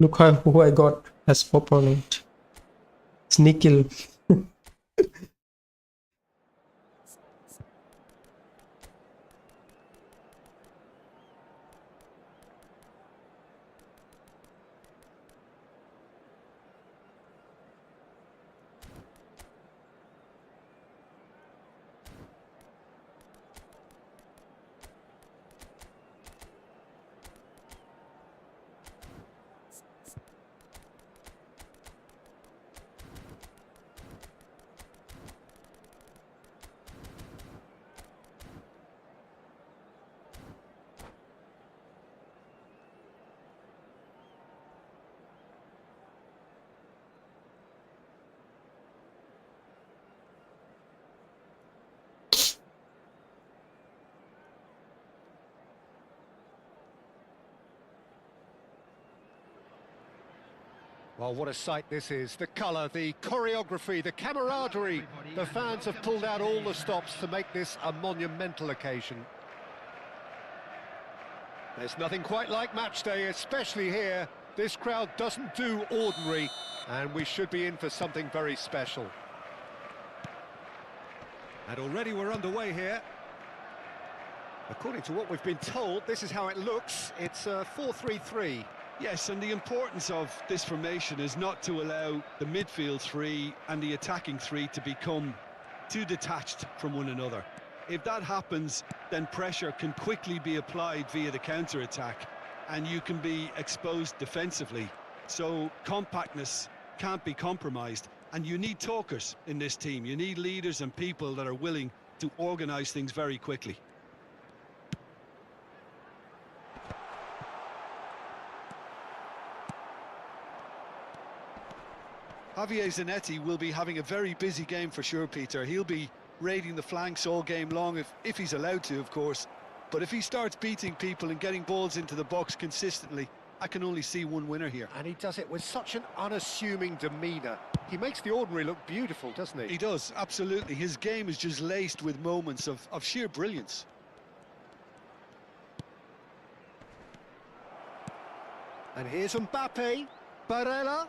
Look who I got as opponent. It's Nikhil. Well, what a sight this is. The colour, the choreography, the camaraderie. The fans have pulled out all the stops to make this a monumental occasion. There's nothing quite like match day, especially here. This crowd doesn't do ordinary, and we should be in for something very special. And already we're underway here. According to what we've been told, this is how it looks. It's a 4-3-3. Yes, and the importance of this formation is not to allow the midfield three and the attacking three to become too detached from one another. If that happens, then pressure can quickly be applied via the counter-attack, and you can be exposed defensively. So compactness can't be compromised, and you need talkers in this team. You need leaders and people that are willing to organise things very quickly. Javier Zanetti will be having a very busy game for sure, Peter. He'll be raiding the flanks all game long, if he's allowed to, of course. But if he starts beating people and getting balls into the box consistently, I can only see one winner here. And he does it with such an unassuming demeanour. He makes the ordinary look beautiful, doesn't he? He does, absolutely. His game is just laced with moments of sheer brilliance. And here's Mbappe, Barella.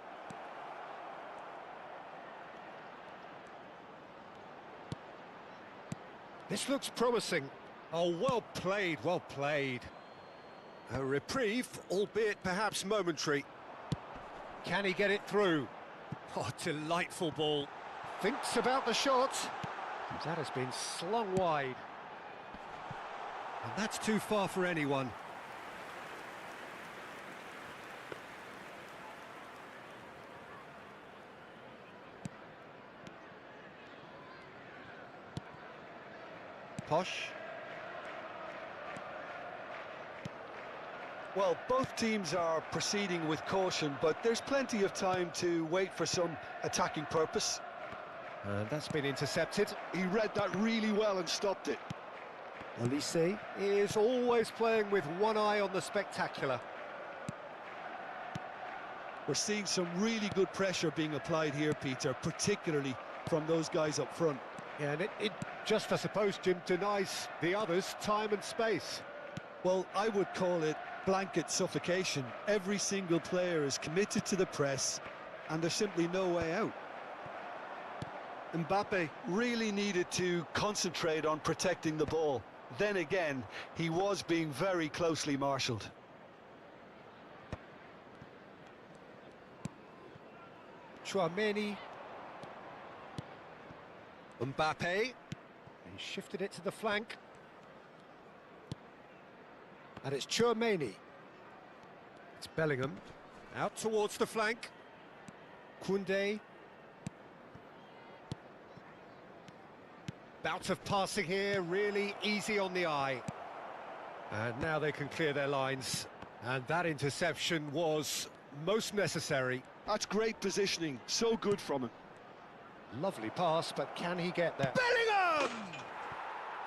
This looks promising. Oh, well played, well played. A reprieve, albeit perhaps momentary. Can he get it through? Oh, delightful ball. Thinks about the shot. That has been slung wide. And that's too far for anyone. Posh. Well, both teams are proceeding with caution, but there's plenty of time to wait for some attacking purpose. And that's been intercepted. He read that really well and stopped it. Olise is always playing with one eye on the spectacular. We're seeing some really good pressure being applied here, Peter, particularly from those guys up front. Yeah, and it just, I suppose, Jim, denies the others time and space. Well, I would call it blanket suffocation. Every single player is committed to the press, and there's simply no way out. Mbappe really needed to concentrate on protecting the ball. Then again, he was being very closely marshalled. Chouameni. Mbappe. He shifted it to the flank. And it's Chouameni. It's Bellingham. Out towards the flank. Koundé. Bout of passing here, really easy on the eye. And now they can clear their lines. And that interception was most necessary. That's great positioning, so good from him. Lovely pass, but can he get there? Bellingham!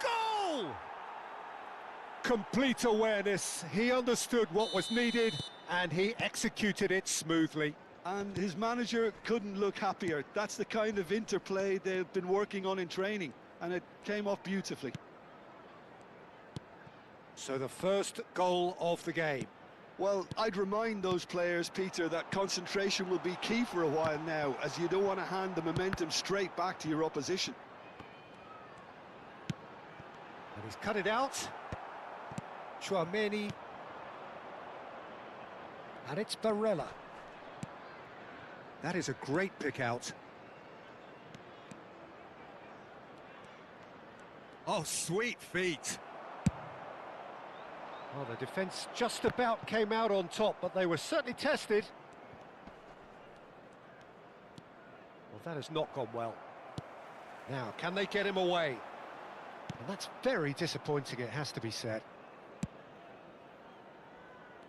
Goal! Complete awareness. He understood what was needed, and he executed it smoothly. And his manager couldn't look happier. That's the kind of interplay they've been working on in training, and it came off beautifully. So the first goal of the game. Well, I'd remind those players, Peter, that concentration will be key for a while now, as you don't want to hand the momentum straight back to your opposition. And he's cut it out. Chouameni. And it's Barella. That is a great pick out. Oh, sweet feet. Well, the defence just about came out on top, but they were certainly tested. Well, that has not gone well. Now, can they get him away? And that's very disappointing, it has to be said.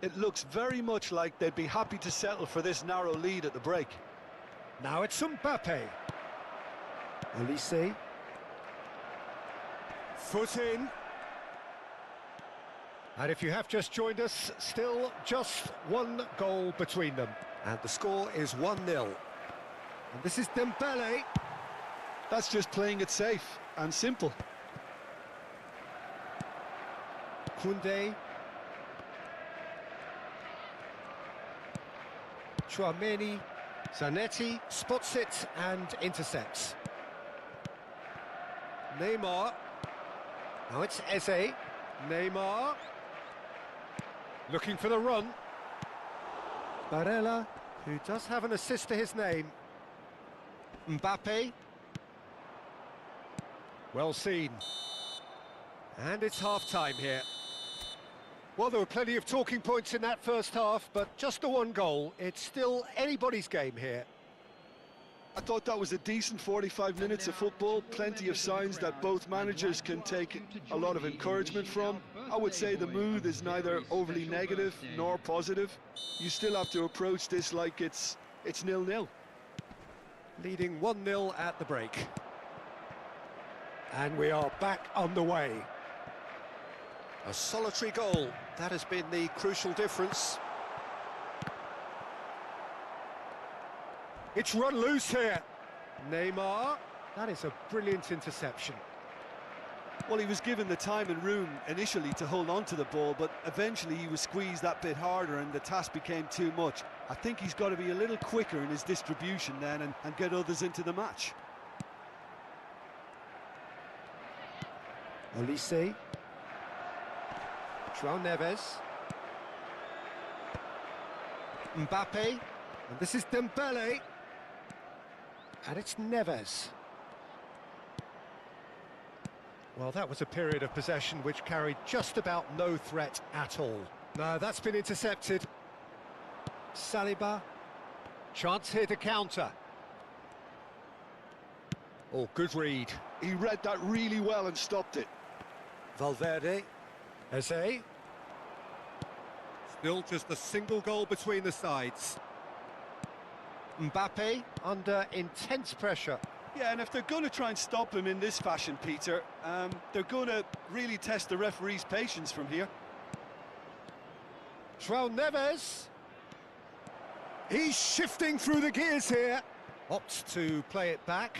It looks very much like they'd be happy to settle for this narrow lead at the break. Now it's Mbappe. Olise. Foot in. And if you have just joined us, still just one goal between them. And the score is 1-0. And this is Dembele. That's just playing it safe and simple. Koundé. Chouameni. Zanetti spots it and intercepts. Neymar. Now it's Eze. Neymar. Looking for the run. Barella, who does have an assist to his name. Mbappe. Well seen. And it's half-time here. Well, there were plenty of talking points in that first half, but just the one goal. It's still anybody's game here. I thought that was a decent 45 minutes of football, plenty of signs that both managers can take a lot of encouragement from. I would say the mood is neither overly negative nor positive. You still have to approach this like it's 0-0. Leading 1-0 at the break. And we are back on the way. A solitary goal, that has been the crucial difference. It's run loose here. Neymar, that is a brilliant interception. Well, he was given the time and room initially to hold on to the ball, but eventually he was squeezed that bit harder and the task became too much. I think he's got to be a little quicker in his distribution then and get others into the match. Olise. João Neves. Mbappe. And this is Dembele. And it's Neves. Well, that was a period of possession which carried just about no threat at all. No, that's been intercepted. Saliba. Chance here to counter. Oh, good read. He read that really well and stopped it. Valverde. Eze. Still just a single goal between the sides. Mbappe under intense pressure. Yeah, and if they're going to try and stop him in this fashion, Peter, they're going to really test the referee's patience from here. João Neves. He's shifting through the gears here. Opts to play it back.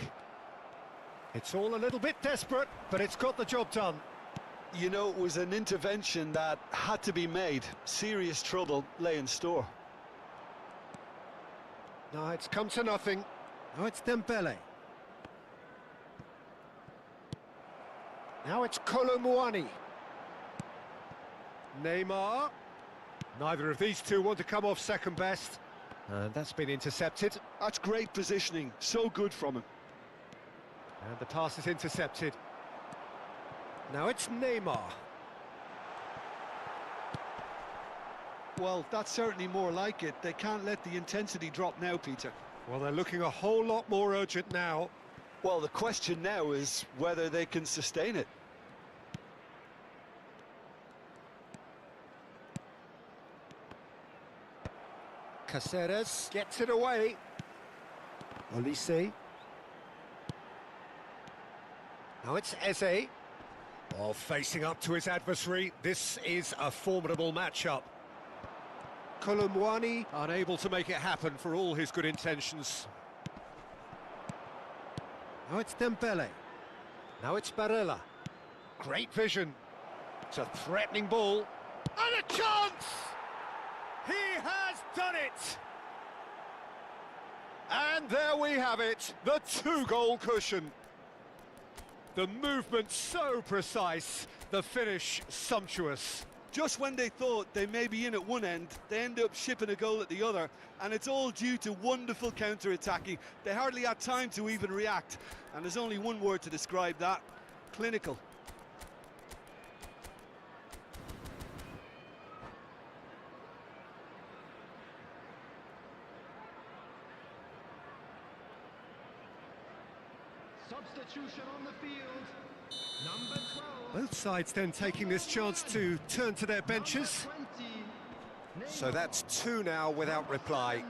It's all a little bit desperate, but it's got the job done. You know, it was an intervention that had to be made. Serious trouble lay in store. No, it's come to nothing. Now it's Dembele. Now it's Colomwani. Neymar. Neither of these two want to come off second best. And that's been intercepted. That's great positioning. So good from him. And the pass is intercepted. Now it's Neymar. Well, that's certainly more like it. They can't let the intensity drop now, Peter. Well, they're looking a whole lot more urgent now. Well, the question now is whether they can sustain it. Caceres gets it away. Olise. Now it's Eze. Oh, facing up to his adversary. This is a formidable matchup. Colomwani unable to make it happen for all his good intentions. Now it's Dembele. Now it's Barella. Great vision. It's a threatening ball. And a chance! He has done it! And there we have it, the 2-goal cushion. The movement so precise, the finish sumptuous. Just when they thought they may be in at one end, they end up shipping a goal at the other, and it's all due to wonderful counter-attacking. They hardly had time to even react, and there's only one word to describe that: clinical. Substitution on the field. Number 12. Both sides then taking this chance to turn to their benches. Number 20. So that's 2 now without reply.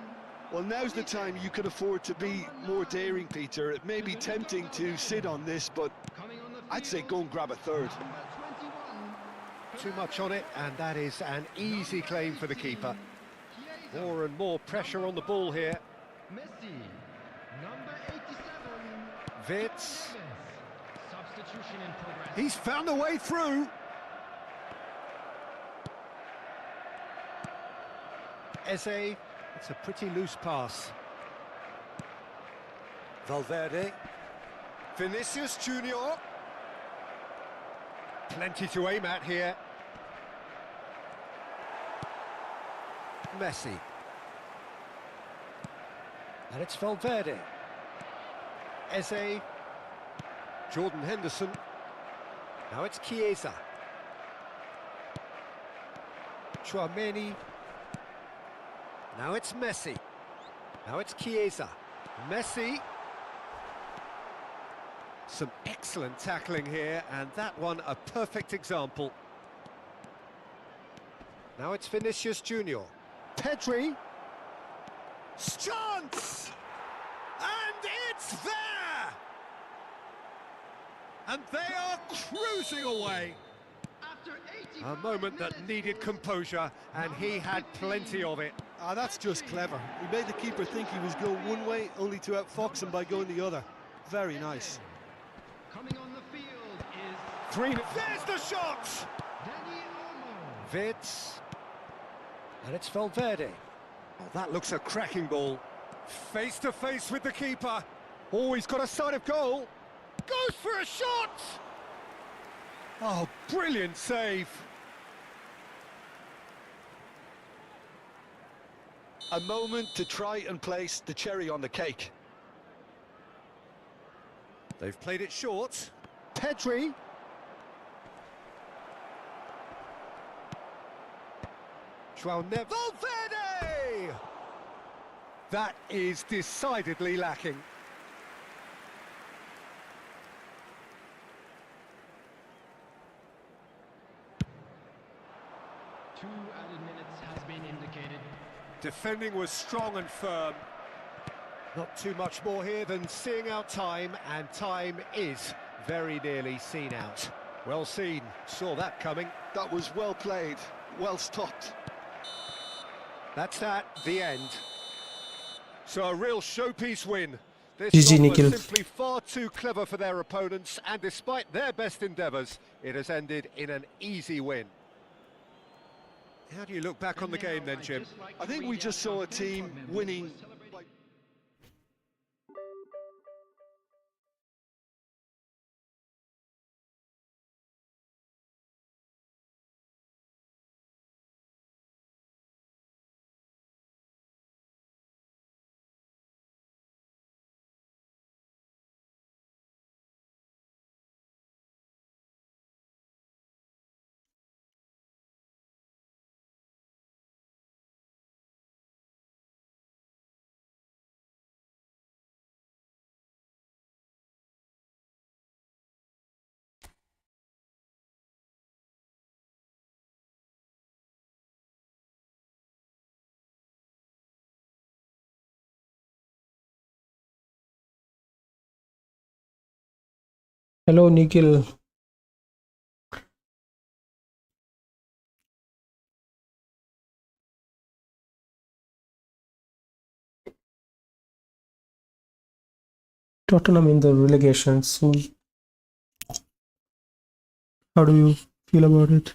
Well, now's the time you can afford to be more daring, Peter. It may be tempting to sit on this, but Coming on the field. I'd say go and grab a third. Number 21. Too much on it, and that is an easy claim for the keeper. More and more pressure on the ball here. Messi. Number 87. Wits. Substitution in progress. He's found a way through. Eze. It's a pretty loose pass. Valverde. Vinicius Junior. Plenty to aim at here. Messi. And it's Valverde. Eze. Jordan Henderson. Now it's Chiesa. Tchouaméni. Now it's Messi. Now it's Chiesa. Messi. Some excellent tackling here, and that one a perfect example. Now it's Vinicius Junior. Pedri. Chance! And it's there! And they are cruising away. After 80 A moment that needed composure, and he had plenty of it. Ah, that's just clever. He made the keeper think he was going one way, only to outfox him by going the other. Very nice. Coming on the field is 3. There's the shot! Dani Olmo. Wits. And it's Valverde. Oh, that looks a cracking ball. Face to face with the keeper. Oh, he's got a sight of goal. Goes for a shot! Oh, brilliant save. A moment to try and place the cherry on the cake. They've played it short. Pedri. Valverde! That is decidedly lacking. Two added minutes has been indicated. Defending was strong and firm. Not too much more here than seeing out time, and time is very nearly seen out. Well seen, saw that coming. That was well played, well stopped. That's that, the end. So a real showpiece win. This GG, one Nikhil. was simply far too clever for their opponents, and despite their best endeavours, it has ended in an easy win. How do you look back on the game then, Jim? I think we just saw a team winning Hello, Nikhil. Tottenham in the relegation soon. How do you feel about it?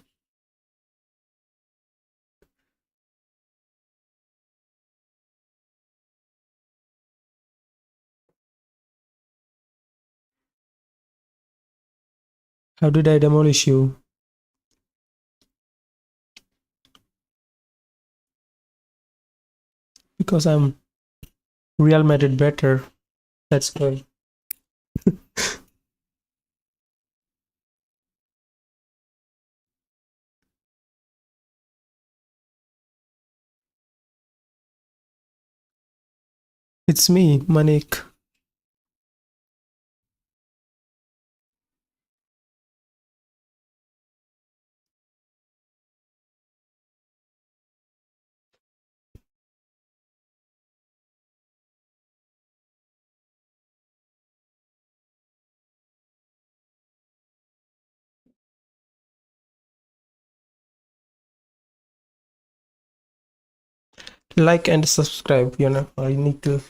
How did I demolish you? Because I'm Real Madrid better. That's why. It's me, Manik. Like and subscribe, you know. I need to.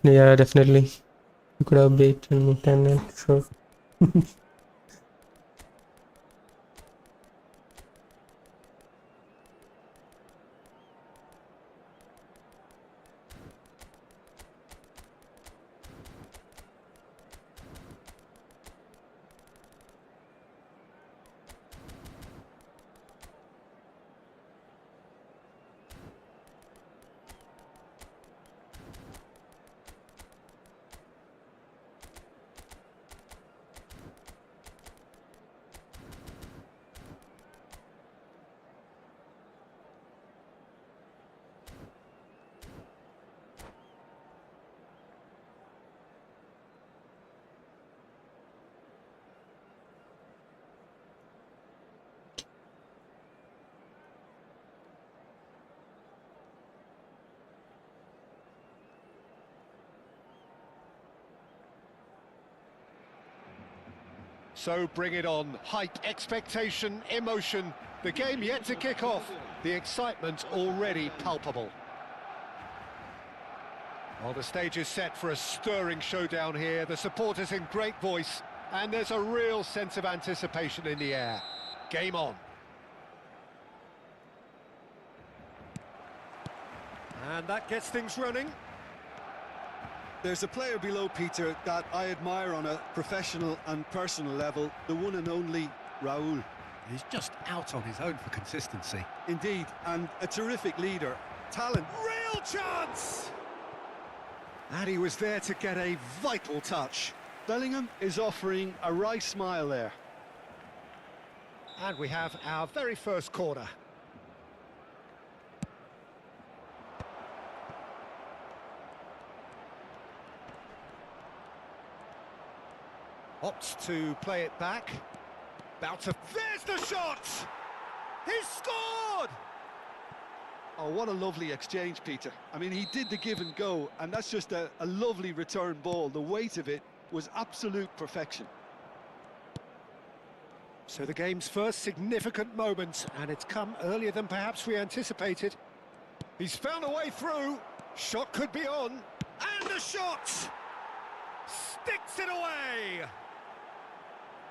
Yeah, definitely. You could have beaten me 10 sure. So bring it on. Hype, expectation, emotion. The game yet to kick off. The excitement already palpable. Well, the stage is set for a stirring showdown here. The supporters in great voice, and there's a real sense of anticipation in the air. Game on. And that gets things running. There's a player below, Peter, that I admire on a professional and personal level, the one and only Raul. He's just out on his own for consistency. Indeed, and a terrific leader. Talent. Real chance! And he was there to get a vital touch. Bellingham is offering a wry smile there. And we have our very first corner. Opts to play it back. About to... There's the shot! He's scored! Oh, what a lovely exchange, Peter. I mean, he did the give and go, and that's just a lovely return ball. The weight of it was absolute perfection. So the game's first significant moment, and it's come earlier than perhaps we anticipated. He's found a way through. Shot could be on. And the shot! Sticks it away!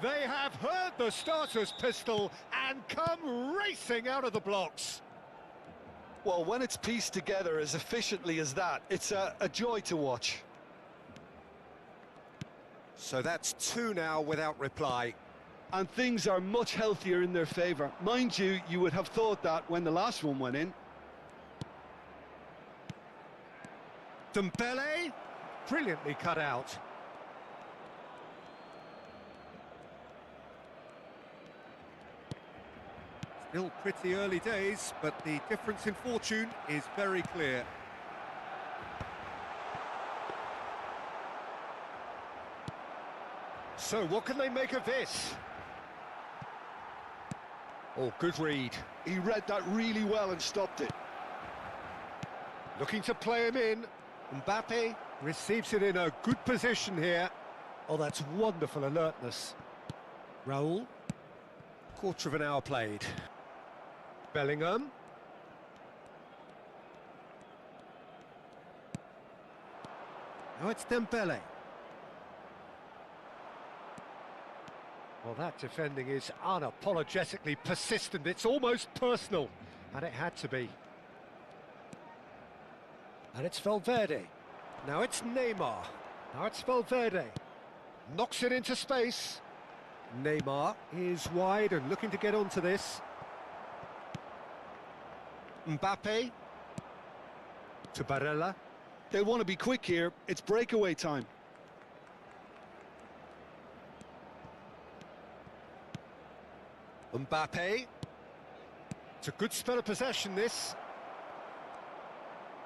They have heard the starter's pistol and come racing out of the blocks. Well, when it's pieced together as efficiently as that, it's a joy to watch. So that's two now without reply. And things are much healthier in their favour. Mind you, you would have thought that when the last one went in. Dembele, brilliantly cut out. Still pretty early days, but the difference in fortune is very clear. So what can they make of this? Oh, good read. He read that really well and stopped it. Looking to play him in. Mbappe receives it in a good position here. Oh, that's wonderful alertness. Raul. Quarter of an hour played. Bellingham. Now it's Dembele. Well, that defending is unapologetically persistent. It's almost personal, and it had to be. And it's Valverde. Now it's Neymar. Now it's Valverde. Knocks it into space. Neymar is wide and looking to get onto this. Mbappe. To Barella. They want to be quick here. It's breakaway time. Mbappe. It's a good spell of possession, this.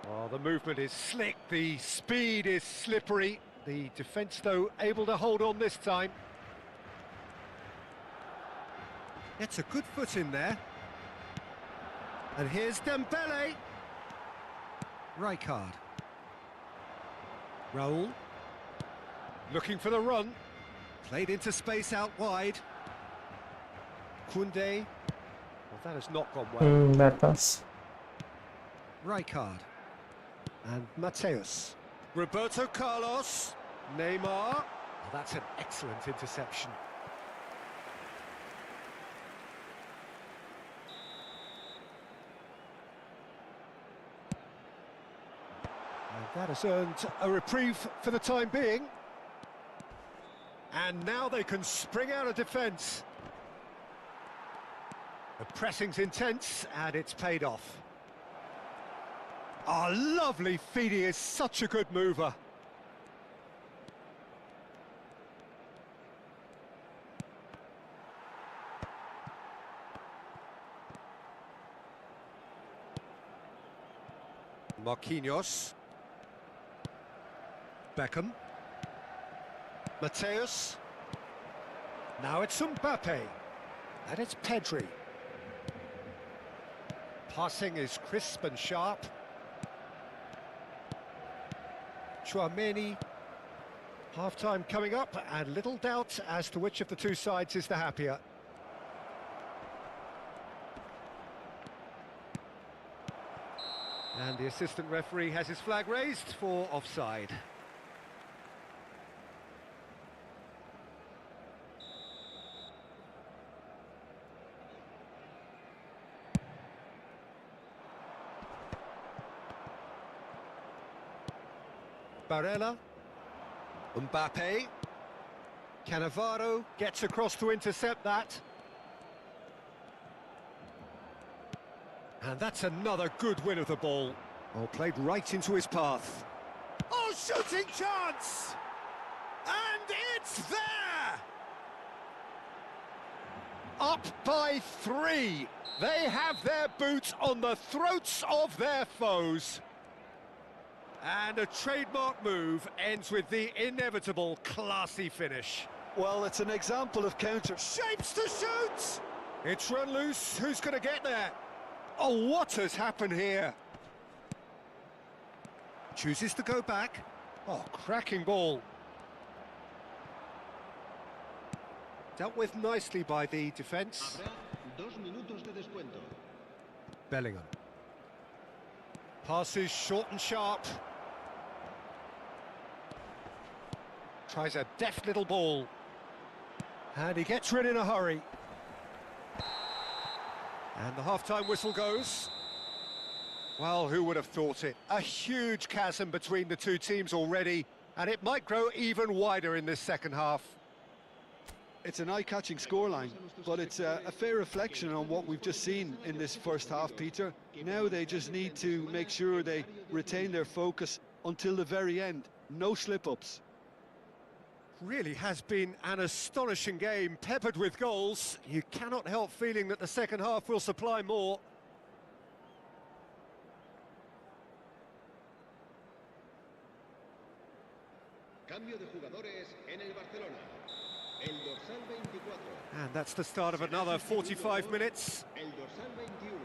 Oh, the movement is slick, the speed is slippery. The defence, though, able to hold on this time. Gets a good foot in there. And here's Dembele. Rijkaard. Raul. Looking for the run. Played into space out wide. Koundé. Well, that has not gone well. That pass. Rijkaard. And Mateus. Roberto Carlos. Neymar. Oh, that's an excellent interception. And that has earned a reprieve for the time being. And now they can spring out of defence. The pressing's intense, and it's paid off. Oh, lovely feed, he is such a good mover. Marquinhos. Beckham. Mateus. Now it's Mbappe. And it's Pedri. Passing is crisp and sharp. Chouameni. Half-time coming up, and little doubt as to which of the two sides is the happier. And the assistant referee has his flag raised for offside. Barella. Mbappe. Cannavaro gets across to intercept that. And that's another good win of the ball. Oh, played right into his path. Oh, shooting chance! And it's there! Up by 3. They have their boots on the throats of their foes. And a trademark move ends with the inevitable classy finish. Well, it's an example of counter. Shapes to shoot! It's run loose. Who's going to get there? Oh, what has happened here? Chooses to go back. Oh, cracking ball. Dealt with nicely by the defence. Habrá 2 minutos de descuento. Bellingham. Passes short and sharp. Tries a deft little ball. And he gets rid in a hurry. And the half-time whistle goes. Well, who would have thought it? A huge chasm between the two teams already, And it might grow even wider in this second half. It's an eye-catching scoreline, but it's a fair reflection on what we've just seen in this first half, Peter. Now they just need to make sure they retain their focus until the very end. No slip-ups. Really has been an astonishing game, peppered with goals. You cannot help feeling that the second half will supply more. Cambio de jugadores en el Barcelona. El dorsal 24. And that's the start of another 45 minutes. El dorsal 21.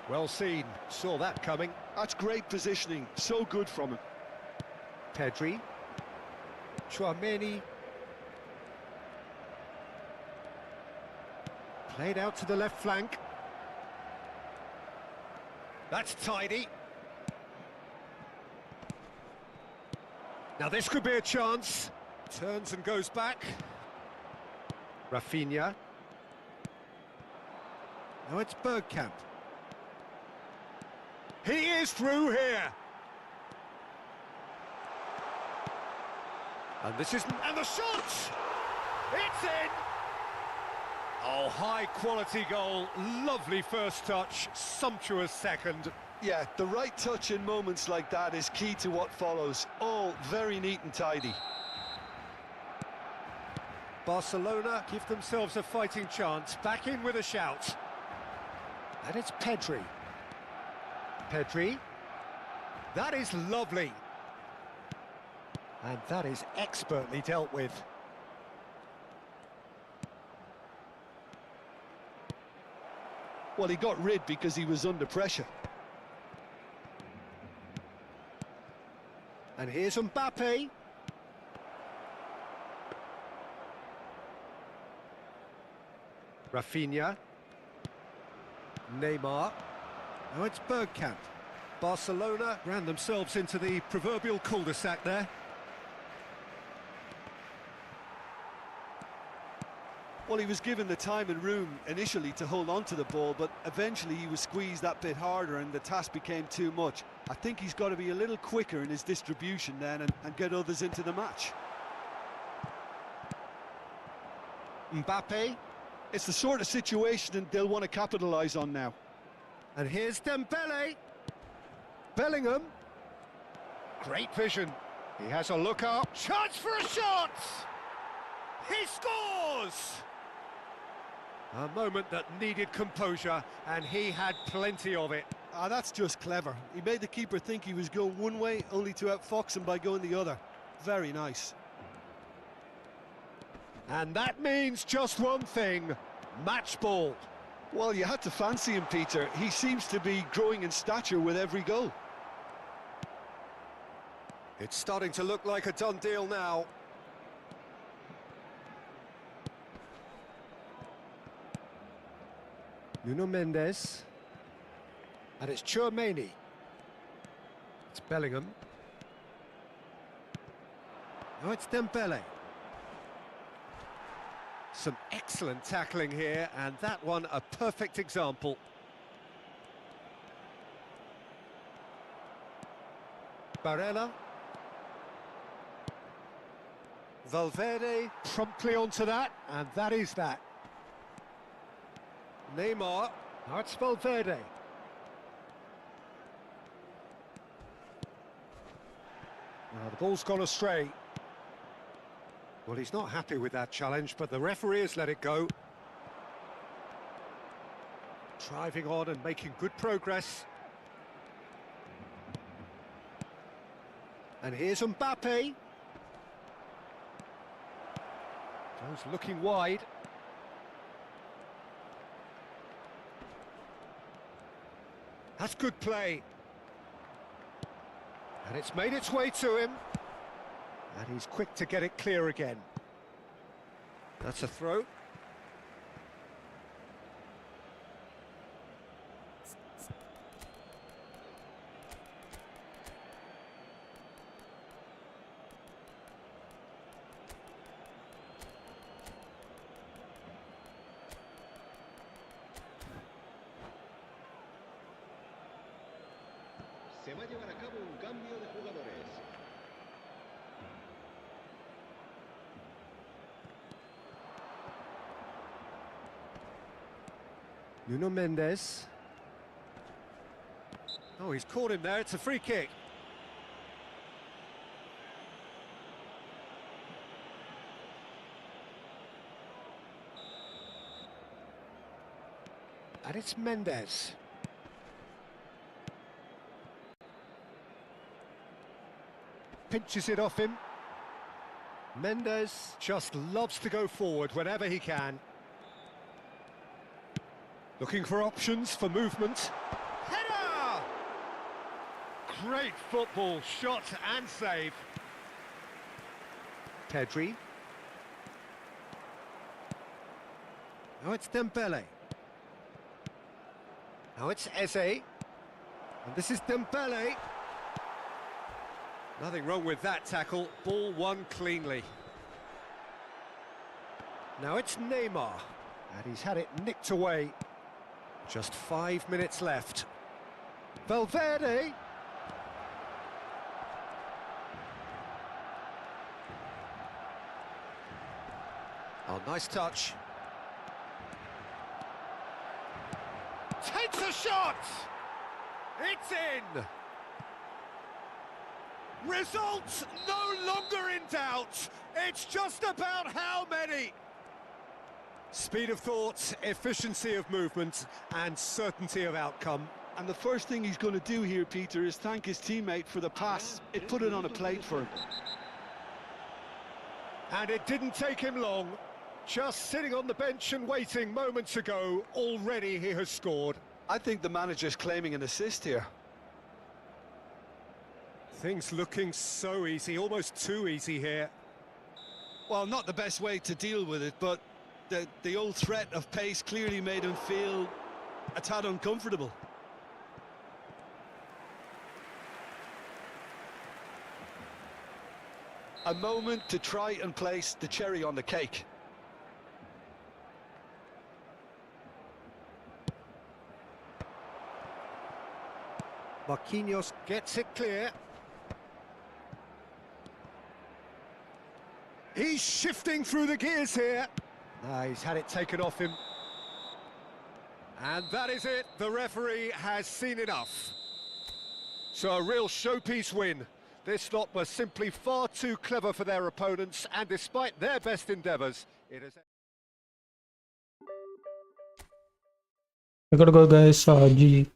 Well seen, saw that coming. That's great positioning, so good from him. Pedri. Chouameni. Played out to the left flank. That's tidy. Now this could be a chance. Turns and goes back. Rafinha. Now it's Bergkamp. He is through here. And this is... And the shot! It's in! Oh, high-quality goal. Lovely first touch. Sumptuous second. Yeah, the right touch in moments like that is key to what follows. All very neat and tidy. Barcelona give themselves a fighting chance. Back in with a shout. And it's Pedri. Pedri. That is lovely. And that is expertly dealt with. Well, he got rid because he was under pressure. And here's Mbappe. Rafinha. Neymar. Now it's Bergkamp. Barcelona ran themselves into the proverbial cul-de-sac there. Well, he was given the time and room initially to hold on to the ball, but eventually he was squeezed that bit harder and the task became too much. I think he's got to be a little quicker in his distribution then and get others into the match. Mbappe. It's the sort of situation they'll want to capitalise on now. And here's Dembele. Bellingham. Great vision. He has a look up. Chance for a shot! He scores! A moment that needed composure, and he had plenty of it. Ah, that's just clever. He made the keeper think he was going one way, only to outfox him by going the other. Very nice. And that means just one thing, match ball. Well, you had to fancy him, Peter. He seems to be growing in stature with every goal. It's starting to look like a done deal now. Nuno Mendes. And it's Chouameni. It's Bellingham. Now it's Dembele. Some excellent tackling here, and that one a perfect example. Barella. Valverde promptly onto that, and that is that. Neymar. Now it's Valverde. Now the ball's gone astray. Well, he's not happy with that challenge, but the referee has let it go. Driving on and making good progress. And here's Mbappe. Goes looking wide. That's good play. And it's made its way to him. And he's quick to get it clear again. That's a throw. Se va a llevar a cabo un cambio de jugadores. Nuno Mendes. Oh, he's caught him there. It's a free kick. And it's Mendes. Pinches it off him. Mendes just loves to go forward whenever he can. Looking for options for movement. Header! Great football, shot and save. Pedri. Now it's Dembele. Now it's Eze. And this is Dembele. Nothing wrong with that tackle. Ball won cleanly. Now it's Neymar. And he's had it nicked away. Just 5 minutes left. Valverde. Oh, nice touch. Takes a shot! It's in! Results no longer in doubt. It's just about how many. Speed of thought, efficiency of movement, and certainty of outcome. And the first thing he's going to do here, Peter, is thank his teammate for the pass. It put it on a plate for him. And it didn't take him long. Just sitting on the bench and waiting moments ago, already he has scored. I think the manager's claiming an assist here. Things looking so easy, almost too easy here. Well, not the best way to deal with it, but the old threat of pace clearly made him feel a tad uncomfortable. A moment to try and place the cherry on the cake. Marquinhos gets it clear. He's shifting through the gears here. He's had it taken off him. And that is it. The referee has seen enough. So a real showpiece win. This lot was simply far too clever for their opponents, and despite their best endeavours, it has... I gotta go, guys. GG.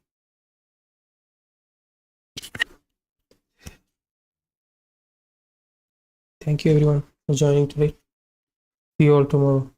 Thank you everyone for joining today. See you all tomorrow.